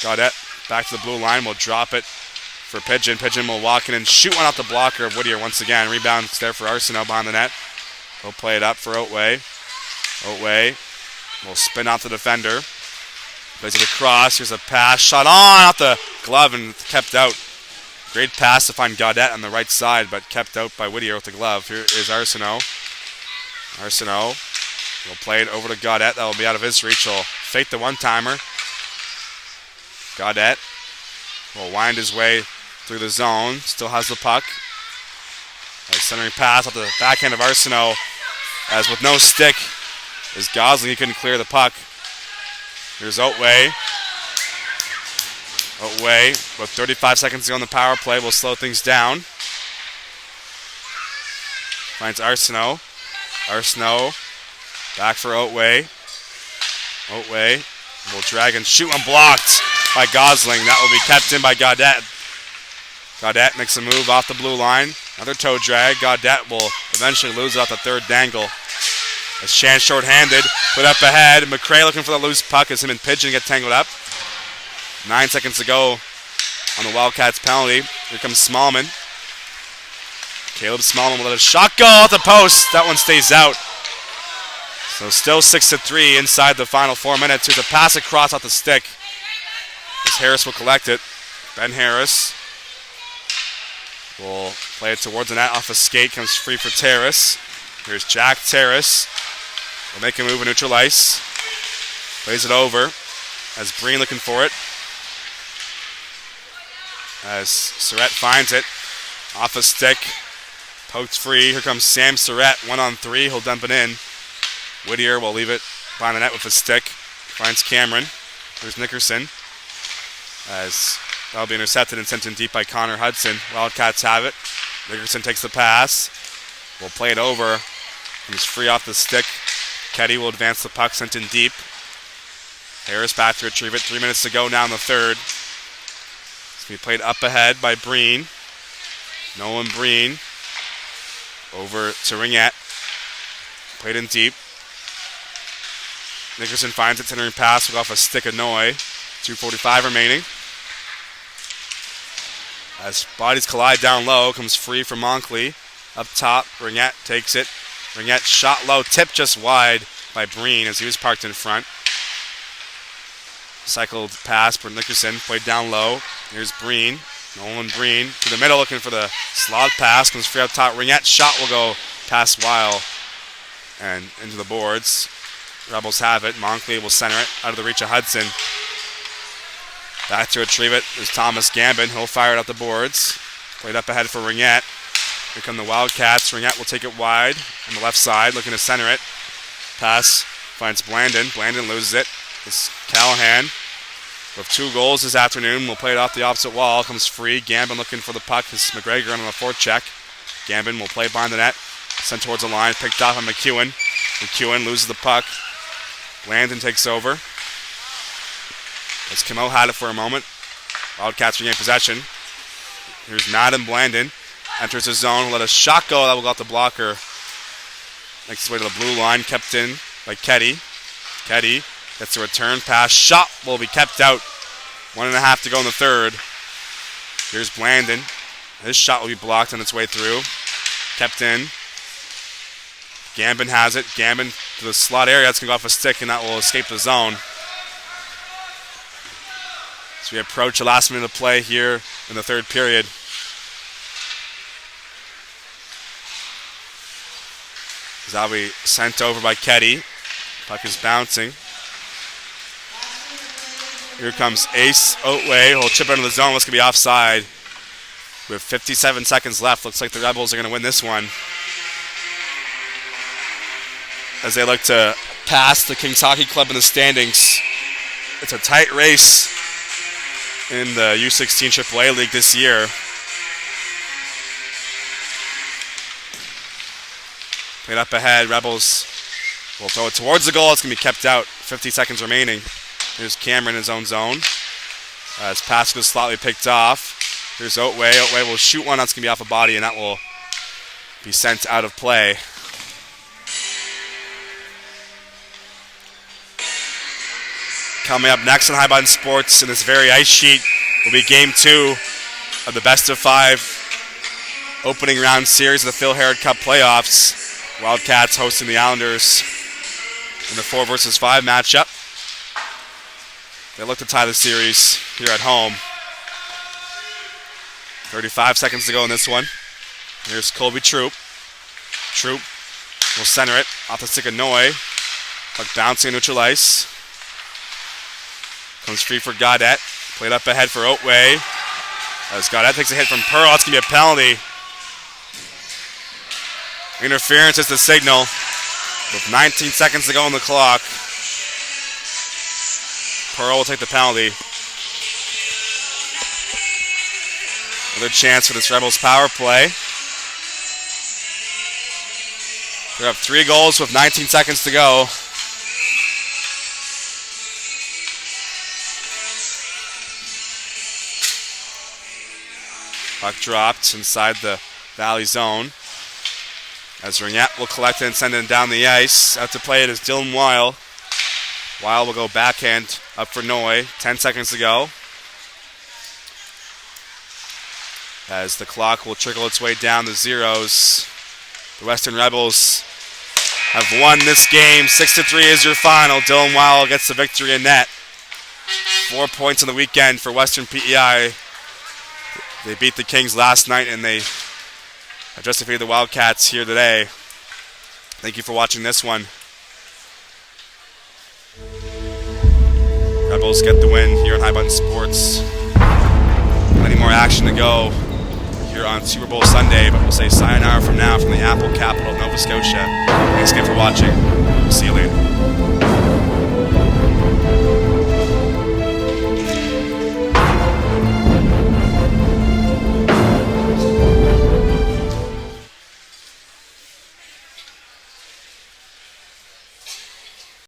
Gaudette back to the blue line. Will drop it for Pigeon. Pigeon will walk in and shoot one off the blocker of Whittier once again. Rebound's there for Arsenault behind the net. He'll play it up for Otway. Otway will spin off the defender. Plays it across. Here's a pass. Shot on off the glove and kept out. Great pass to find Gaudette on the right side, but kept out by Whittier with the glove. Here is Arsenault. Arsenault will play it over to Gaudette. That will be out of his reach. He'll fake the one-timer. Gaudette will wind his way through the zone. Still has the puck. A centering pass off the backhand of Arsenault. As with no stick, is Gosling. He couldn't clear the puck. Here's Otway. Otway, with 35 seconds to go on the power play, will slow things down. Finds Arsenault. Arsenault back for Otway. Otway will drag and shoot, unblocked by Gosling. That will be kept in by Gaudette. Gaudette makes a move off the blue line. Another toe drag. Gaudette will eventually lose it off the third dangle. As Shan short-handed, put up ahead. McRae looking for the loose puck as him and Pigeon get tangled up. 9 seconds to go on the Wildcats penalty. Here comes Smallman. Caleb Smallman will let a shot go at the post. That one stays out. So still 6-3 inside the final 4 minutes. Here's a pass across off the stick. As Harris will collect it. Ben Harris will play it towards the net off a skate. Comes free for Terrace. Here's Jack Terrace. Will make a move in neutral ice. Plays it over. As Breen looking for it. As Surratt finds it. Off a stick. Poked free. Here comes Sam Surratt. 1-on-3. He'll dump it in. Whittier will leave it behind the net with a stick. Finds Cameron. There's Nickerson. As that'll be intercepted and sent in deep by Connor Hudson. Wildcats have it. Nickerson takes the pass. Will play it over. He's free off the stick. Ketty will advance the puck, sent in deep. Harris back to retrieve it. 3 minutes to go now in the third. It's going to be played up ahead by Breen. Nolan Breen. Over to Ringette. Played in deep. Nickerson finds it. Centering pass. Will go off a stick of Noy. 2:45 remaining. As bodies collide down low. Comes free from Monkley. Up top. Ringette takes it. Ringette shot low. Tipped just wide by Breen as he was parked in front. Cycled pass for Nickerson. Played down low. Here's Breen. Nolan Breen to the middle looking for the slot pass. Comes free up top. Ringette shot will go past Weil and into the boards. Rebels have it. Monkley will center it out of the reach of Hudson. Back to retrieve it. There's Thomas Gambin. He'll fire it up the boards. Played up ahead for Ringette. Here come the Wildcats. Ringette will take it wide on the left side, looking to center it. Pass finds Blandon. Blandon loses it. It's Callahan with 2 goals this afternoon. Will play it off the opposite wall. Comes free. Gambin looking for the puck. It's McGregor on a forecheck. Gambin will play behind the net. Sent towards the line. Picked off by McEwen. McEwen loses the puck. Blandon takes over. As Camo had it for a moment. Wildcats regain possession. Here's Madden Blandon. Enters the zone. Let a shot go. That will go off the blocker. Makes its way to the blue line. Kept in by Ketty. Ketty gets a return pass. Shot will be kept out. 1.5 to go in the third. Here's Blandon. His shot will be blocked on its way through. Kept in. Gambin has it. Gambin to the slot area. That's going to go off a stick, and that will escape the zone. So we approach the last minute of play here in the third period. That'll be sent over by Ketty. Puck is bouncing. Here comes Ace Otway. He'll chip into the zone. What's going to be offside? With 57 seconds left. Looks like the Rebels are going to win this one. As they look to pass the Kings Hockey Club in the standings. It's a tight race in the U16 AAA League this year. Played up ahead. Rebels will throw it towards the goal. It's going to be kept out. 50 seconds remaining. Here's Cameron in his own zone. As pass goes slightly picked off. Here's Otway. Otway will shoot one. That's going to be off a body, and that will be sent out of play. Coming up next on High Button Sports in this very ice sheet will be Game 2 of the Best of 5 opening round series of the Phil Herod Cup playoffs. Wildcats hosting the Islanders in the 4 versus 5 matchup. They look to tie the series here at home. 35 seconds to go in this one. Here's Colby Troop. Troop will center it off the stick of Noy. Puck bouncing neutral ice. Comes free for Gaudette. Played up ahead for Otway. As Gaudette takes a hit from Pearl, it's going to be a penalty. Interference is the signal. With 19 seconds to go on the clock. Pearl will take the penalty. Another chance for this Rebels power play. They have 3 goals with 19 seconds to go. Puck dropped inside the Valley zone. As Rignat will collect it and send it down the ice. Out to play it is Dylan Weil. Weil will go backhand up for Noy. 10 seconds to go. As the clock will trickle its way down the zeros. The Western Rebels have won this game. 6-3 is your final. Dylan Weil gets the victory in net. 4 points on the weekend for Western PEI. They beat the Kings last night and they have just defeated the Wildcats here today. Thank you for watching this one. Rebels get the win here on High Button Sports. Plenty more action to go here on Super Bowl Sunday, but we'll say sayonara from now from the Apple capital of Nova Scotia. Thanks again for watching. See you later.